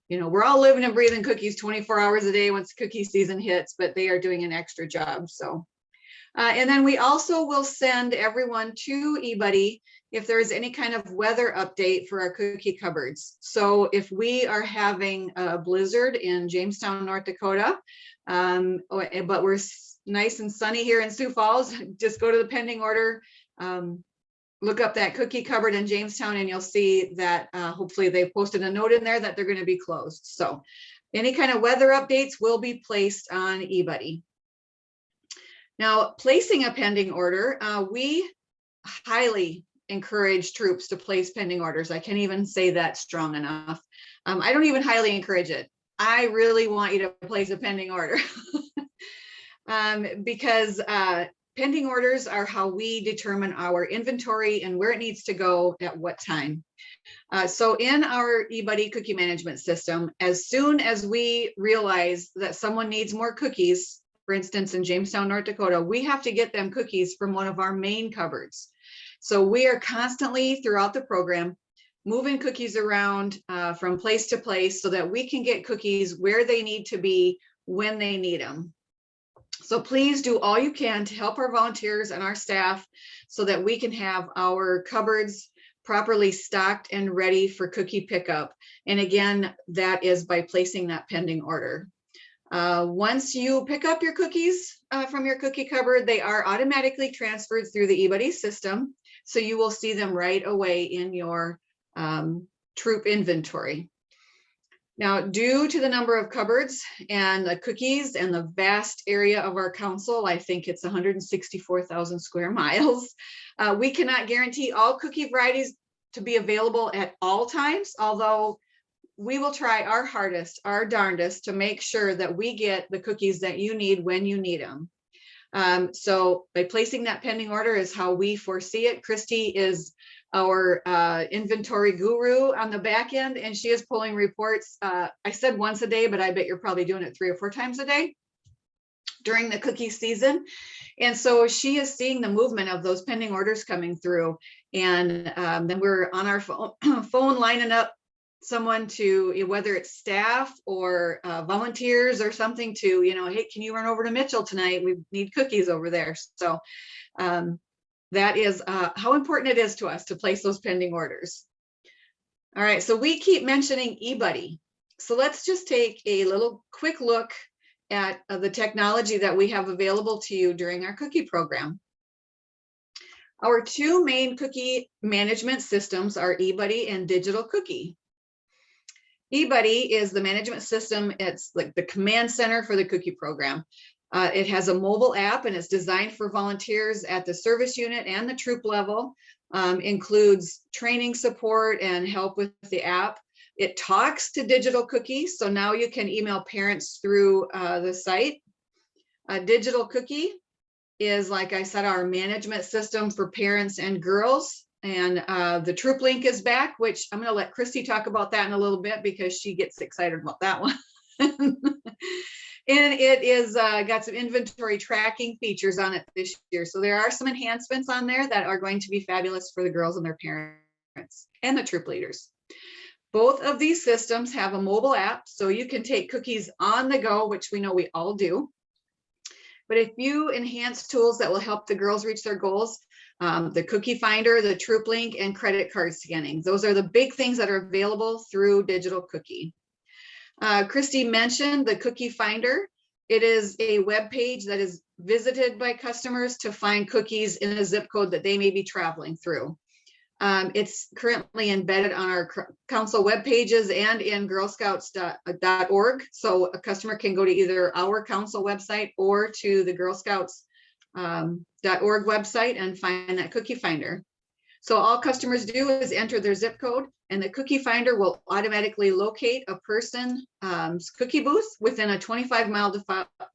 Speaker 1: you know, we're all living and breathing cookies 24 hours a day once cookie season hits, but they are doing an extra job. So. And then we also will send everyone to eBuddy if there is any kind of weather update for our cookie cupboards. So if we are having a blizzard in Jamestown, North Dakota, but we're nice and sunny here in Sioux Falls, just go to the pending order, look up that cookie cupboard in Jamestown, and you'll see that hopefully they've posted a note in there that they're going to be closed. So any kind of weather updates will be placed on eBuddy. Now, placing a pending order, we highly encourage troops to place pending orders. I can't even say that strong enough. I don't even highly encourage it. I really want you to place a pending order because pending orders are how we determine our inventory and where it needs to go at what time. So in our eBuddy cookie management system, as soon as we realize that someone needs more cookies, for instance, in Jamestown, North Dakota, we have to get them cookies from one of our main cupboards. So we are constantly throughout the program moving cookies around from place to place so that we can get cookies where they need to be when they need them. So please do all you can to help our volunteers and our staff so that we can have our cupboards properly stocked and ready for cookie pickup. And again, that is by placing that pending order. Once you pick up your cookies from your cookie cupboard, they are automatically transferred through the eBuddy system. So you will see them right away in your troop inventory. Now, due to the number of cupboards and the cookies and the vast area of our council, I think it's 164,000 square miles, we cannot guarantee all cookie varieties to be available at all times, although we will try our hardest, our darndest to make sure that we get the cookies that you need when you need them. So by placing that pending order is how we foresee it. Christy is our inventory guru on the back end, and she is pulling reports. I said once a day, but I bet you're probably doing it 3 or 4 times a day during the cookie season. And so she is seeing the movement of those pending orders coming through. And then we're on our phone lining up someone to, whether it's staff or volunteers or something, to, hey, can you run over to Mitchell tonight? We need cookies over there. So that is how important it is to us to place those pending orders. All right, so we keep mentioning eBuddy. So let's just take a little quick look at the technology that we have available to you during our cookie program. Our 2 main cookie management systems are eBuddy and Digital Cookie. eBuddy is the management system. It's like the command center for the cookie program. It has a mobile app, and it's designed for volunteers at the service unit and the troop level. Includes training support and help with the app. It talks to Digital Cookie, so now you can email parents through the site. Digital Cookie is, like I said, our management system for parents and girls. And the Troop Link is back, which I'm going to let Christy talk about that in a little bit because she gets excited about that one. And it is got some inventory tracking features on it this year. So there are some enhancements on there that are going to be fabulous for the girls and their parents and the troop leaders. Both of these systems have a mobile app, so you can take cookies on the go, which we know we all do. But a few enhanced tools that will help the girls reach their goals, the Cookie Finder, the Troop Link, and credit card scanning. Those are the big things that are available through Digital Cookie. Christy mentioned the Cookie Finder. It is a web page that is visited by customers to find cookies in a zip code that they may be traveling through. It's currently embedded on our council web pages and in girlscouts.org. So a customer can go to either our council website or to the girlscouts.org website and find that Cookie Finder. So all customers do is enter their zip code, and the Cookie Finder will automatically locate a person's cookie booth within a 25-mile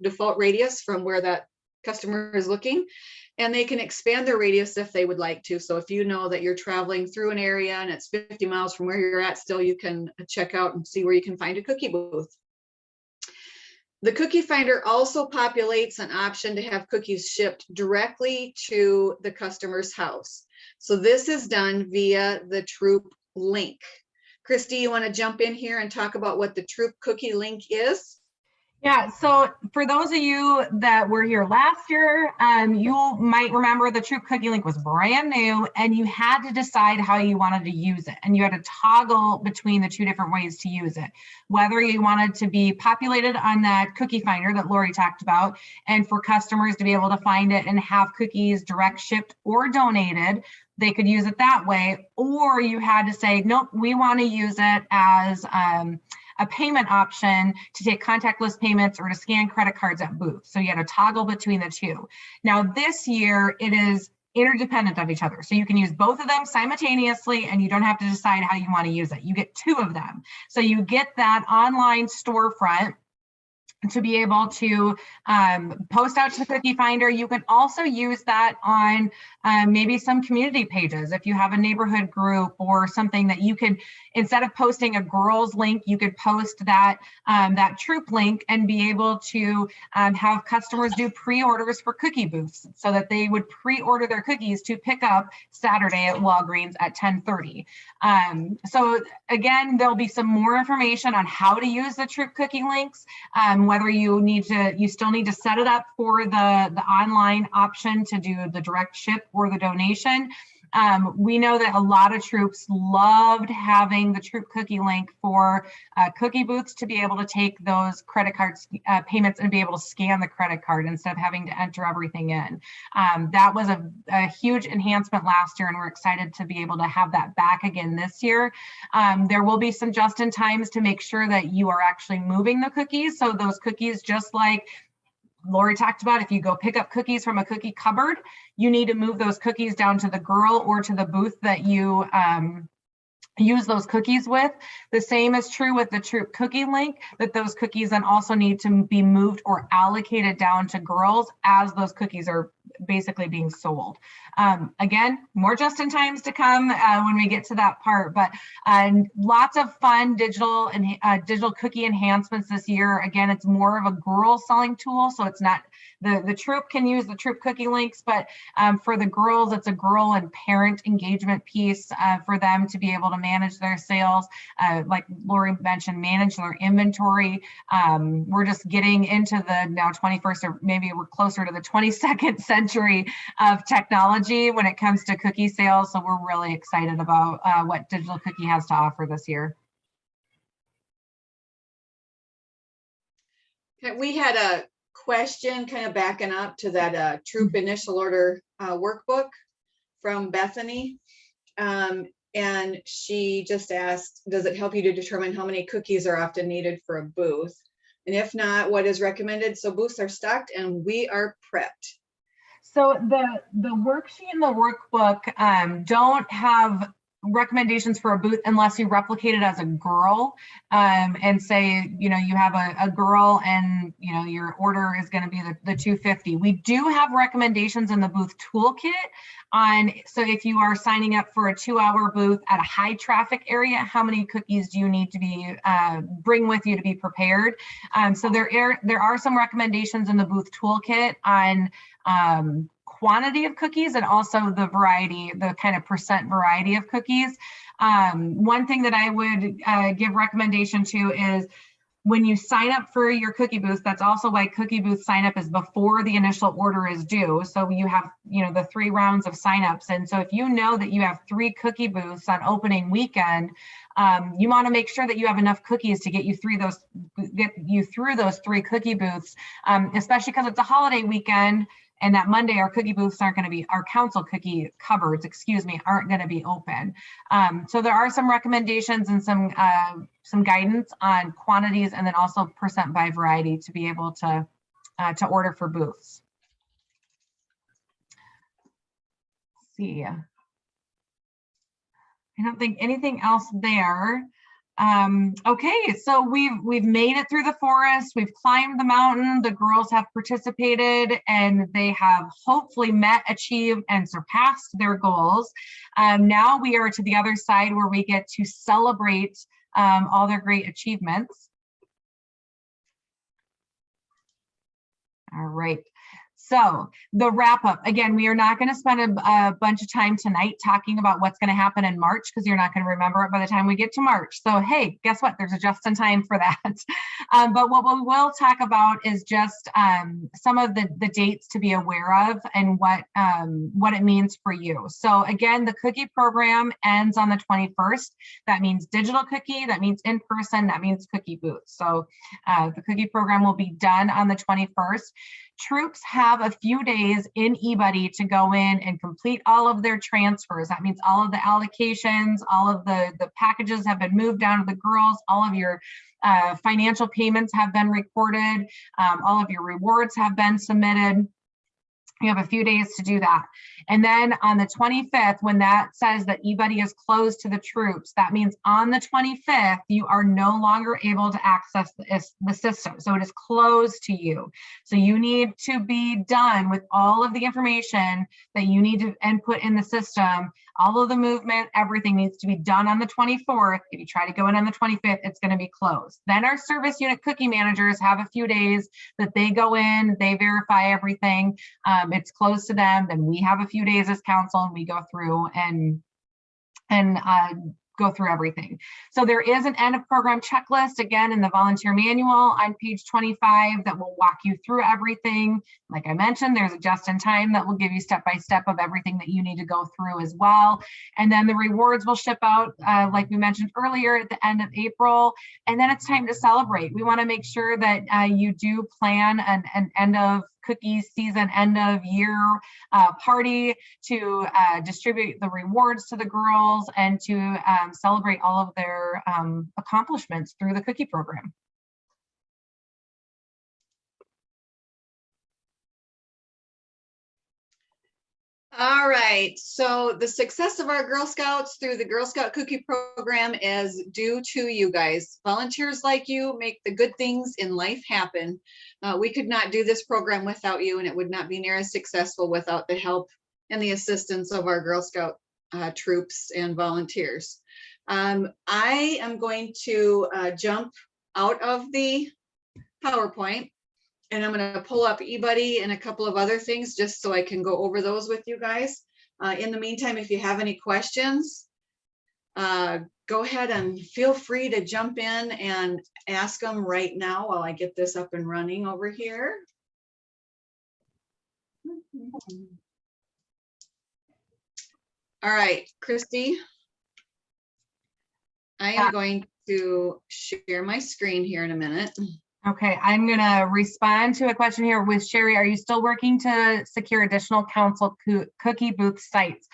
Speaker 1: default radius from where that customer is looking. And they can expand their radius if they would like to. So if you know that you're traveling through an area and it's 50 miles from where you're at, still you can check out and see where you can find a cookie booth. The Cookie Finder also populates an option to have cookies shipped directly to the customer's house. So this is done via the Troop Link. Christy, you want to jump in here and talk about what the Troop Cookie Link is?
Speaker 2: Yeah, so for those of you that were here last year, you might remember the Troop Cookie Link was brand new and you had to decide how you wanted to use it. And you had to toggle between the two different ways to use it, whether you wanted to be populated on that Cookie Finder that Lori talked about, and for customers to be able to find it and have cookies direct shipped or donated. They could use it that way, or you had to say, nope, we want to use it as a payment option to take contactless payments or to scan credit cards at booths. So you had to toggle between the two. Now this year it is interdependent of each other. So you can use both of them simultaneously and you don't have to decide how you want to use it. You get two of them. So you get that online storefront to be able to post out to the Cookie Finder. You can also use that on maybe some community pages. If you have a neighborhood group or something that you could, instead of posting a girls link, you could post that that Troop Link and be able to have customers do pre-orders for cookie booths so that they would pre-order their cookies to pick up Saturday at Walgreens at 10:30. So again, there'll be some more information on how to use the Troop Cookie Links. Whether you still need to set it up for the online option to do the direct ship or the donation. We know that a lot of troops loved having the Troop Cookie Link for cookie booths to be able to take those credit card payments and be able to scan the credit card instead of having to enter everything in. That was a huge enhancement last year, and we're excited to be able to have that back again this year. There will be some just-in-times to make sure that you are actually moving the cookies. So those cookies, just like Lori talked about, if you go pick up cookies from a cookie cupboard, you need to move those cookies down to the girl or to the booth that you use those cookies with. The same is true with the Troop Cookie Link, that those cookies then also need to be moved or allocated down to girls as those cookies are basically being sold. Again, more just-in-times to come when we get to that part, but lots of fun digital cookie enhancements this year. Again, it's more of a girl selling tool, so it's not, the troop can use the Troop Cookie Links, but for the girls, it's a girl and parent engagement piece for them to be able to manage their sales. Like Lori mentioned, manage their inventory. We're just getting into the now 21st, or maybe we're closer to the 22nd century of technology when it comes to cookie sales. So we're really excited about what Digital Cookie has to offer this year.
Speaker 1: We had a question kind of backing up to that Troop Initial Order workbook from Bethany. And she just asked, does it help you to determine how many cookies are often needed for a booth? And if not, what is recommended? So booths are stocked and we are prepped.
Speaker 2: So the worksheet and the workbook don't have recommendations for a booth unless you replicate it as a girl, and say, you know, you have a girl and, you know, your order is going to be the 250. We do have recommendations in the booth toolkit on, so if you are signing up for a 2-hour booth at a high traffic area, how many cookies do you need to be bring with you to be prepared? So there are some recommendations in the booth toolkit on quantity of cookies and also the variety, the kind of percent variety of cookies. One thing that I would give recommendation to is when you sign up for your cookie booth, that's also why cookie booth sign up is before the initial order is due. So you have, you know, the 3 rounds of signups. And so if you know that you have 3 cookie booths on opening weekend, you want to make sure that you have enough cookies to get you through those 3 cookie booths, especially because it's a holiday weekend. And that Monday, our cookie booths aren't going to be, our council cookie cupboards, excuse me, aren't going to be open. So there are some recommendations and some guidance on quantities, and then also percent by variety to be able to order for booths. Let's see, I don't think anything else there. Okay, so we've made it through the forest, we've climbed the mountain, the girls have participated, and they have hopefully met, achieved, and surpassed their goals. Now we are to the other side where we get to celebrate all their great achievements. All right. So the wrap up, again, we are not going to spend a bunch of time tonight talking about what's going to happen in March, because you're not going to remember it by the time we get to March. So, hey, guess what? There's a just in time for that. But what we will talk about is just some of the dates to be aware of and what it means for you. So again, the cookie program ends on the 21st. That means digital cookie, that means in person, that means cookie booth. So the cookie program will be done on the 21st. Troops have a few days in eBuddy to go in and complete all of their transfers. That means all of the allocations, all of the packages have been moved down to the girls, all of your financial payments have been recorded, all of your rewards have been submitted. You have a few days to do that. And then on the 25th, when that says that eBuddy is closed to the troops, that means on the 25th, you are no longer able to access the system. So it is closed to you. So you need to be done with all of the information that you need to input in the system. All of the movement, everything needs to be done on the 24th. If you try to go in on the 25th, it's going to be closed. Then our service unit cookie managers have a few days that they go in, they verify everything. It's closed to them. Then we have a few days as council and we go through and go through everything. So there is an end of program checklist, again, in the volunteer manual on page 25 that will walk you through everything. Like I mentioned, there's a just in time that will give you step-by-step of everything that you need to go through as well. And then the rewards will ship out, like we mentioned earlier, at the end of April. And then it's time to celebrate. We want to make sure that you do plan an end of cookie season, end of year party to distribute the rewards to the girls and to celebrate all of their accomplishments through the cookie program.
Speaker 1: All right, so the success of our Girl Scouts through the Girl Scout Cookie Program is due to you guys. Volunteers like you make the good things in life happen. We could not do this program without you, and it would not be near as successful without the help and the assistance of our Girl Scout troops and volunteers. I am going to jump out of the PowerPoint, and I'm going to pull up eBuddy and a couple of other things just so I can go over those with you guys. In the meantime, if you have any questions, go ahead and feel free to jump in and ask them right now while I get this up and running over here. All right, Christy, I am going to share my screen here in a minute.
Speaker 2: Okay, I'm going to respond to a question here with Sherry. Are you still working to secure additional council cookie booth sites?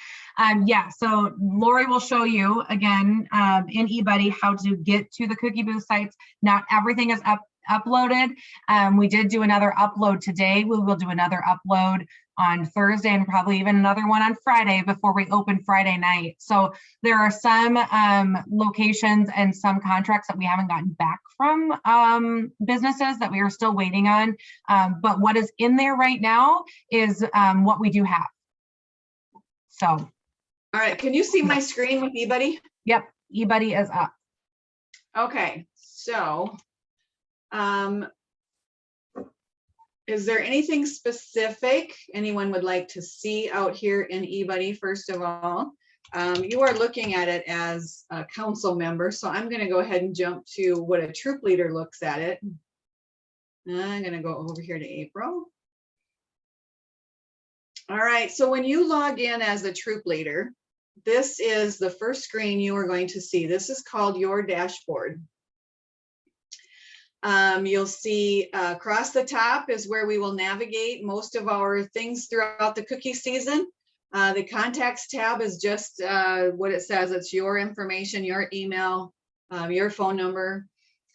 Speaker 2: Yeah, so Lori will show you again in eBuddy how to get to the cookie booth sites. Not everything is up uploaded. We did do another upload today. We will do another upload on Thursday and probably even another one on Friday before we open Friday night. So there are some locations and some contracts that we haven't gotten back from businesses that we are still waiting on. But what is in there right now is what we do have. So.
Speaker 1: All right, can you see my screen with eBuddy?
Speaker 2: Yep, eBuddy is up.
Speaker 1: Okay, so is there anything specific anyone would like to see out here in eBuddy? First of all, you are looking at it as a council member, so I'm going to go ahead and jump to what a troop leader looks at it. I'm going to go over here to April. All right, so when you log in as a troop leader, this is the first screen you are going to see. This is called your dashboard. You'll see across the top is where we will navigate most of our things throughout the cookie season. The contacts tab is just what it says. It's your information, your email, your phone number.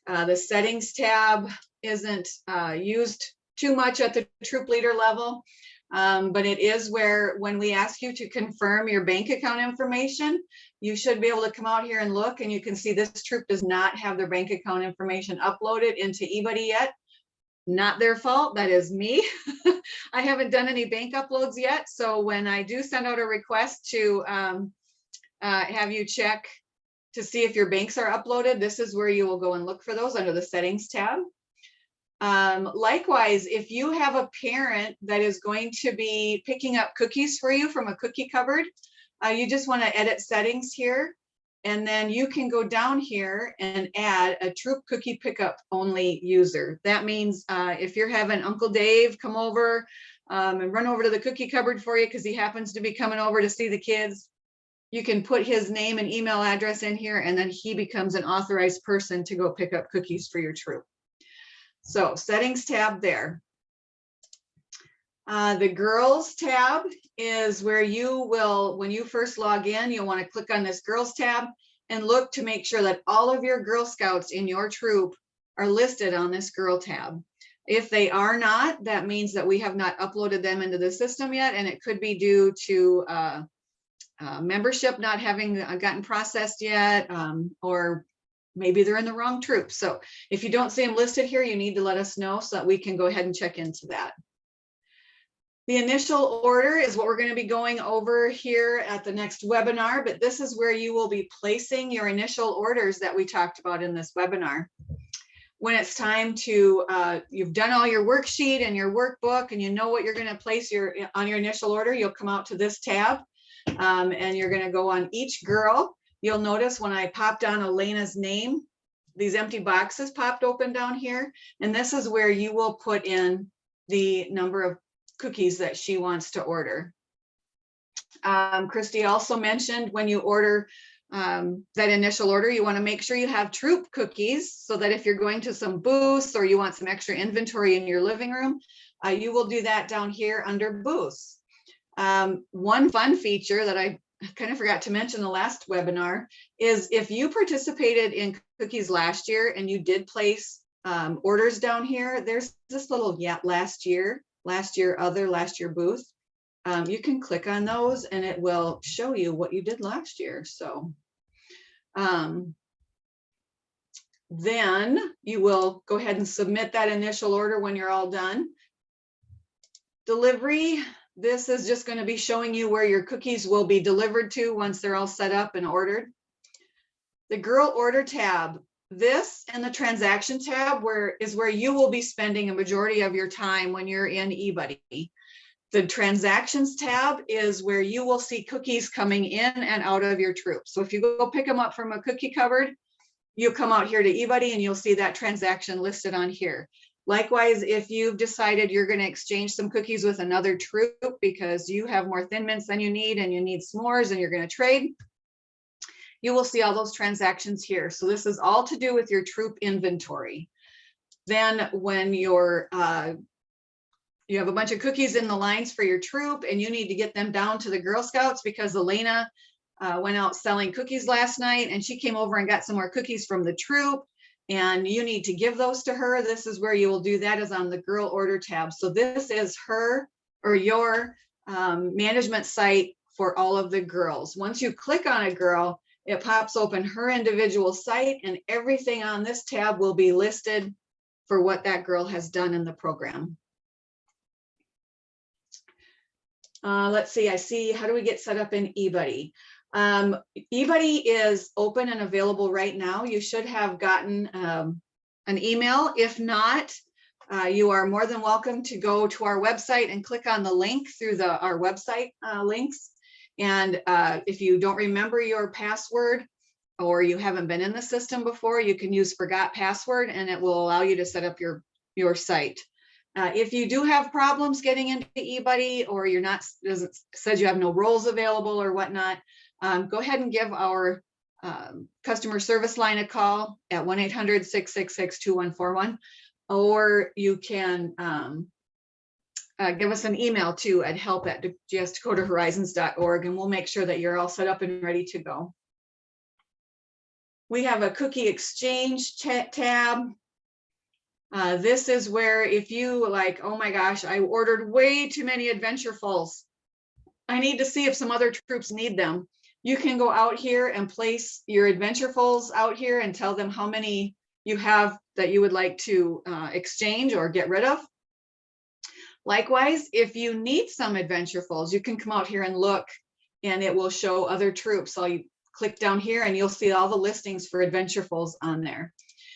Speaker 1: The settings tab isn't used too much at the troop leader level, but it is where when we ask you to confirm your bank account information, you should be able to come out here and look, and you can see this troop does not have their bank account information uploaded into eBuddy yet. Not their fault, that is me. I haven't done any bank uploads yet, so when I do send out a request to have you check to see if your banks are uploaded, this is where you will go and look for those under the settings tab. Likewise, if you have a parent that is going to be picking up cookies for you from a cookie cupboard, you just want to edit settings here, and then you can go down here and add a troop cookie pickup only user. That means if you're having Uncle Dave come over and run over to the cookie cupboard for you because he happens to be coming over to see the kids, you can put his name and email address in here, and then he becomes an authorized person to go pick up cookies for your troop. So settings tab there. The girls tab is where you will, when you first log in, you'll want to click on this girls tab and look to make sure that all of your Girl Scouts in your troop are listed on this girl tab. If they are not, that means that we have not uploaded them into the system yet, and it could be due to membership not having gotten processed yet, or maybe they're in the wrong troop. So if you don't see them listed here, you need to let us know so that we can go ahead and check into that. The initial order is what we're going to be going over here at the next webinar, but this is where you will be placing your initial orders that we talked about in this webinar. When it's time to, you've done all your worksheet and your workbook and you know what you're going to place on your initial order, you'll come out to this tab and you're going to go on each girl. You'll notice when I popped on Elena's name, these empty boxes popped open down here, and this is where you will put in the number of cookies that she wants to order. Christy also mentioned when you order that initial order, you want to make sure you have troop cookies so that if you're going to some booths or you want some extra inventory in your living room, you will do that down here under booths. One fun feature that I kind of forgot to mention the last webinar is if you participated in cookies last year and you did place orders down here, there's this little last year booth. You can click on those and it will show you what you did last year. So then you will go ahead and submit that initial order when you're all done. Delivery, this is just going to be showing you where your cookies will be delivered to once they're all set up and ordered. The girl order tab, this and the transaction tab is where you will be spending a majority of your time when you're in eBuddy. The transactions tab is where you will see cookies coming in and out of your troop. So if you go pick them up from a cookie cupboard, you'll come out here to eBuddy and you'll see that transaction listed on here. Likewise, if you've decided you're going to exchange some cookies with another troop because you have more Thin Mints than you need and you need s'mores and you're going to trade, you will see all those transactions here. So this is all to do with your troop inventory. Then when you have a bunch of cookies in the lines for your troop and you need to get them down to the Girl Scouts because Elena went out selling cookies last night and she came over and got some more cookies from the troop. and you need to give those to her, this is where you will do that, is on the girl order tab. So this is her or your management site for all of the girls. Once you click on a girl, it pops open her individual site, and everything on this tab will be listed for what that girl has done in the program. Let's see, I see, how do we get set up in eBuddy? eBuddy is open and available right now. You should have gotten an email. If not, you are more than welcome to go to our website and click on the link through our website links. And if you don't remember your password, or you haven't been in the system before, you can use forgot password, and it will allow you to set up your site. If you do have problems getting into eBuddy, or you're not, says you have no roles available or whatnot, go ahead and give our customer service line a call at 1-800-666-2141, or you can give us an email too at help@gsdakotahorizons.org, and we'll make sure that you're all set up and ready to go. We have a cookie exchange tab. This is where, if you like, oh my gosh, I ordered way too many Adventurefuls, I need to see if some other troops need them. You can go out here and place your Adventurefuls out here and tell them how many you have that you would like to exchange or get rid of. Likewise, if you need some Adventurefuls, you can come out here and look, and it will show other troops. So you click down here and you'll see all the listings for Adventurefuls on there.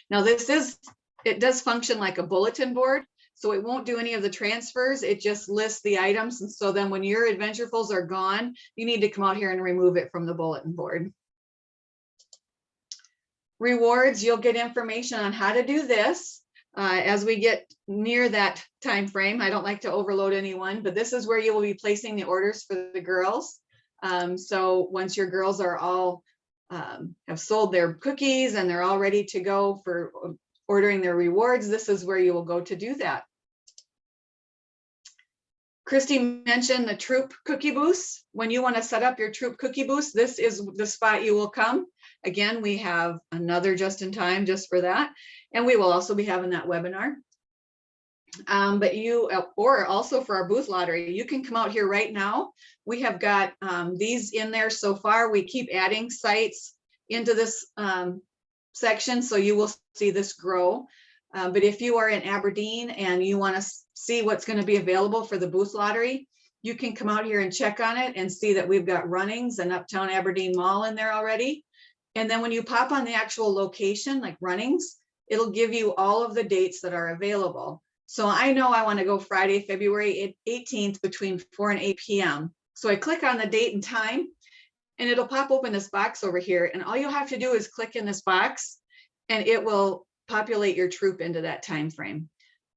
Speaker 1: Now it does function like a bulletin board, so it won't do any of the transfers. It just lists the items. And so then when your Adventurefuls are gone, you need to come out here and remove it from the bulletin board. Rewards, you'll get information on how to do this as we get near that time frame. I don't like to overload anyone, but this is where you will be placing the orders for the girls. So once your girls are all have sold their cookies and they're all ready to go for ordering their rewards, this is where you will go to do that. Christy mentioned the troop cookie booths. When you want to set up your troop cookie booths, this is the spot you will come. Again, we have another just in time just for that, and we will also be having that webinar. But you, or also for our booth lottery, you can come out here right now. We have got these in there so far. We keep adding sites into this section, so you will see this grow. But if you are in Aberdeen and you want to see what's going to be available for the booth lottery, you can come out here and check on it and see that we've got Runnings and Uptown Aberdeen Mall in there already. And then when you pop on the actual location, like Runnings, it'll give you all of the dates that are available. So I know I want to go Friday, February 18th between 4 and 8 p.m. So I click on the date and time, and it'll pop open this box over here. And all you have to do is click in this box, and it will populate your troop into that time frame.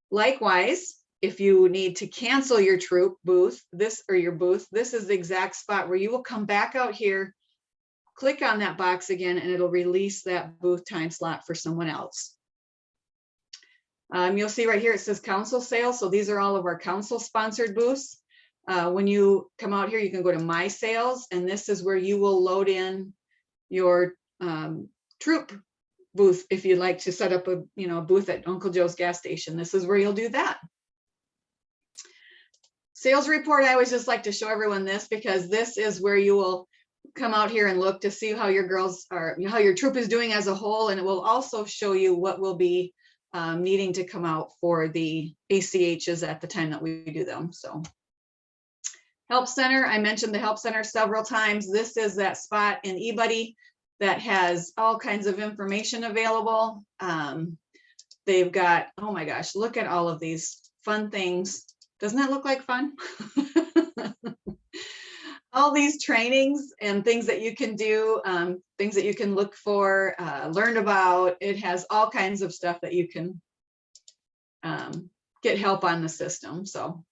Speaker 1: Likewise, if you need to cancel your troop booth, this is the exact spot where you will come back out here, click on that box again, and it'll release that booth time slot for someone else. You'll see right here, it says council sales. So these are all of our council sponsored booths. When you come out here, you can go to my sales, and this is where you will load in your troop booth. If you'd like to set up a booth at Uncle Joe's gas station, this is where you'll do that. Sales report, I always just like to show everyone this, because this is where you will come out here and look to see how your girls are, how your troop is doing as a whole, and it will also show you what will be needing to come out for the ACHs at the time that we do them. So Help Center, I mentioned the Help Center several times. This is that spot in eBuddy that has all kinds of information available. They've got, oh my gosh, look at all of these fun things. Doesn't that look like fun? All these trainings and things that you can do, things that you can look for, learn about. It has all kinds of stuff that you can get help on the system. So,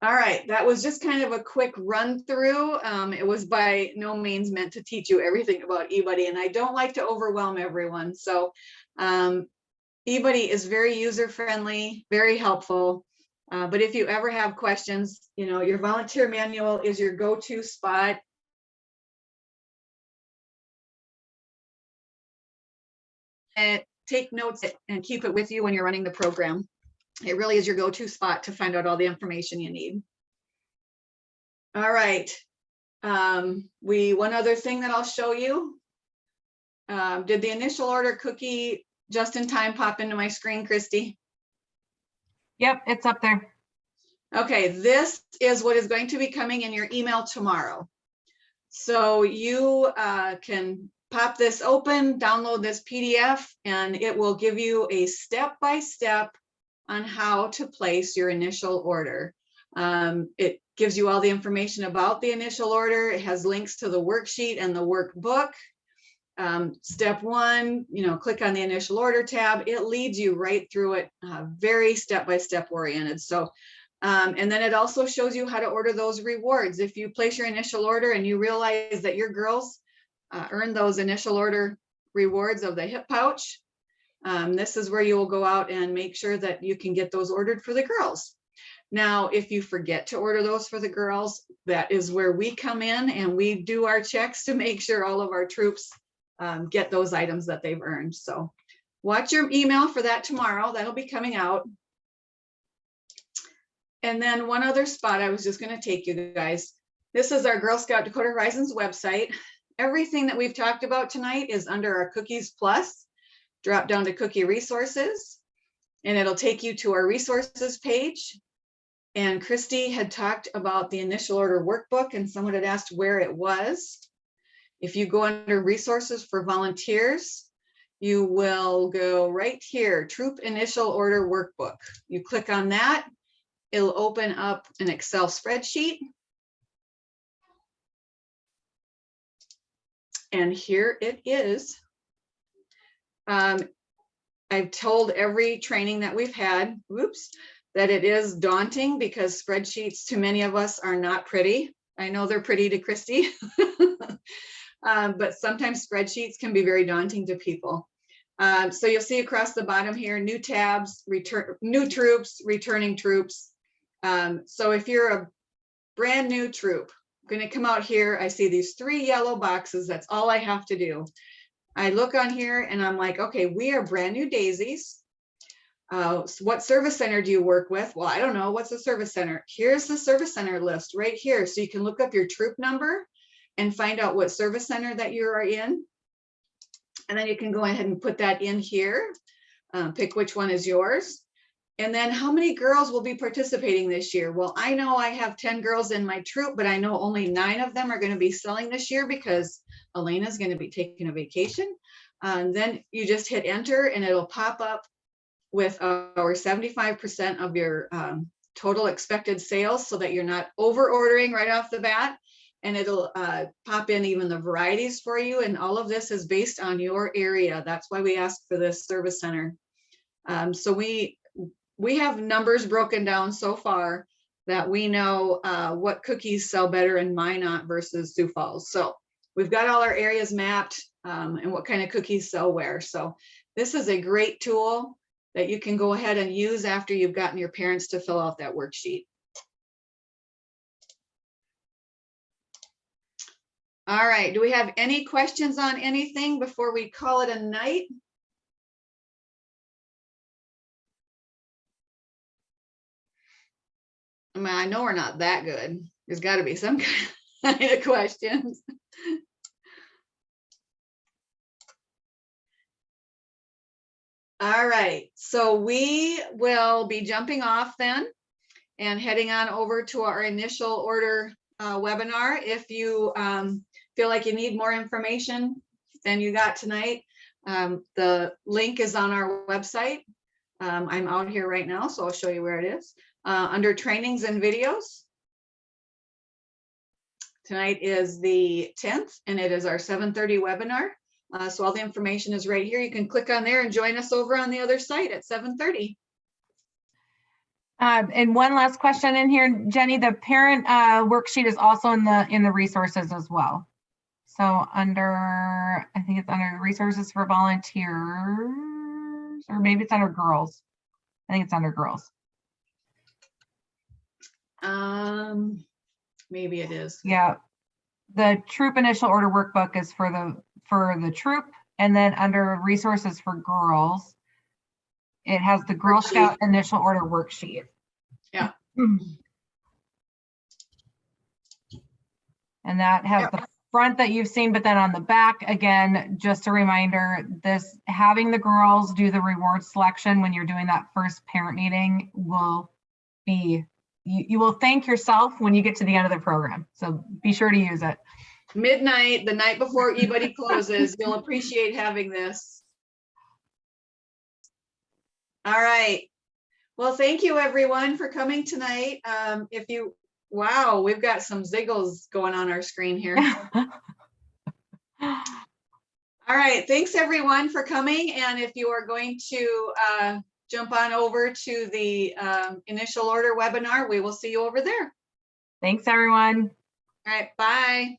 Speaker 1: all right, that was just kind of a quick run through. It was by no means meant to teach you everything about eBuddy, and I don't like to overwhelm everyone. So eBuddy is very user friendly, very helpful. But if you ever have questions, your volunteer manual is your go-to spot. it, take notes, and keep it with you when you're running the program. It really is your go-to spot to find out all the information you need. All right. One other thing that I'll show you. Did the initial order cookie just in time pop into my screen, Christy?
Speaker 2: Yep, it's up there.
Speaker 1: Okay, this is what is going to be coming in your email tomorrow. So you can pop this open, download this PDF, and it will give you a step-by-step on how to place your initial order. It gives you all the information about the initial order. It has links to the worksheet and the workbook. Step one, click on the initial order tab. It leads you right through it, very step-by-step oriented. So, and then it also shows you how to order those rewards. If you place your initial order and you realize that your girls earn those initial order rewards of the hip pouch, this is where you will go out and make sure that you can get those ordered for the girls. Now, if you forget to order those for the girls, that is where we come in and we do our checks to make sure all of our troops get those items that they've earned. So watch your email for that tomorrow. That'll be coming out. And then one other spot I was just going to take you guys. This is our Girl Scout Dakota Horizons website. Everything that we've talked about tonight is under our Cookies Plus. Drop down to Cookie Resources, and it'll take you to our resources page. And Christy had talked about the initial order workbook, and someone had asked where it was. If you go under resources for volunteers, you will go right here, Troop Initial Order Workbook. You click on that, it'll open up an Excel spreadsheet. And here it is. I've told every training that we've had, that it is daunting because spreadsheets to many of us are not pretty. I know they're pretty to Christy. But sometimes spreadsheets can be very daunting to people. So you'll see across the bottom here, new tabs, new troops, returning troops. So if you're a brand new troop, I'm going to come out here. I see these 3 yellow boxes. That's all I have to do. I look on here and I'm like, okay, we are brand new daisies. So what service center do you work with? Well, I don't know. What's the service center? Here's the service center list right here. So you can look up your troop number and find out what service center that you are in. And then you can go ahead and put that in here, pick which one is yours. And then how many girls will be participating this year? Well, I know I have 10 girls in my troop, but I know only 9 of them are going to be selling this year because Elena is going to be taking a vacation. Then you just hit enter and it'll pop up with our 75% of your total expected sales so that you're not over ordering right off the bat. And it'll pop in even the varieties for you. And all of this is based on your area. That's why we ask for this service center. So we have numbers broken down so far that we know what cookies sell better in Minot versus Sioux Falls. So we've got all our areas mapped and what kind of cookies sell where. So this is a great tool that you can go ahead and use after you've gotten your parents to fill out that worksheet. All right, do we have any questions on anything before we call it a night? I mean, I know we're not that good. There's got to be some kind of questions. All right, so we will be jumping off then and heading on over to our initial order webinar. If you feel like you need more information than you got tonight, the link is on our website. I'm out here right now, so I'll show you where it is. Under trainings and videos. Tonight is the 10th and it is our 7:30 webinar. So all the information is right here. You can click on there and join us over on the other site at 7:30.
Speaker 2: And one last question in here, Jenny, the parent worksheet is also in the resources as well. So under, I think it's under resources for volunteers, or maybe it's under girls. I think it's under girls.
Speaker 1: Maybe it is.
Speaker 2: Yeah. The troop initial order workbook is for the troop, And then under resources for girls, it has the Girl
Speaker 1: Worksheet.
Speaker 2: Scout initial order worksheet.
Speaker 1: Yeah.
Speaker 2: And that has
Speaker 1: Yep.
Speaker 2: the front that you've seen, but then on the back, again, just a reminder, this having the girls do the reward selection when you're doing that first parent meeting will be, you will thank yourself when you get to the end of the program. So be sure to use it.
Speaker 1: Midnight, the night before eBuddy closes. You'll appreciate having this. All right. Well, thank you everyone for coming tonight. Wow, we've got some ziggles going on our screen here. All right, thanks everyone for coming. And if you are going to jump on over to the initial order webinar, we will see you over there.
Speaker 2: Thanks, everyone.
Speaker 1: All right, bye.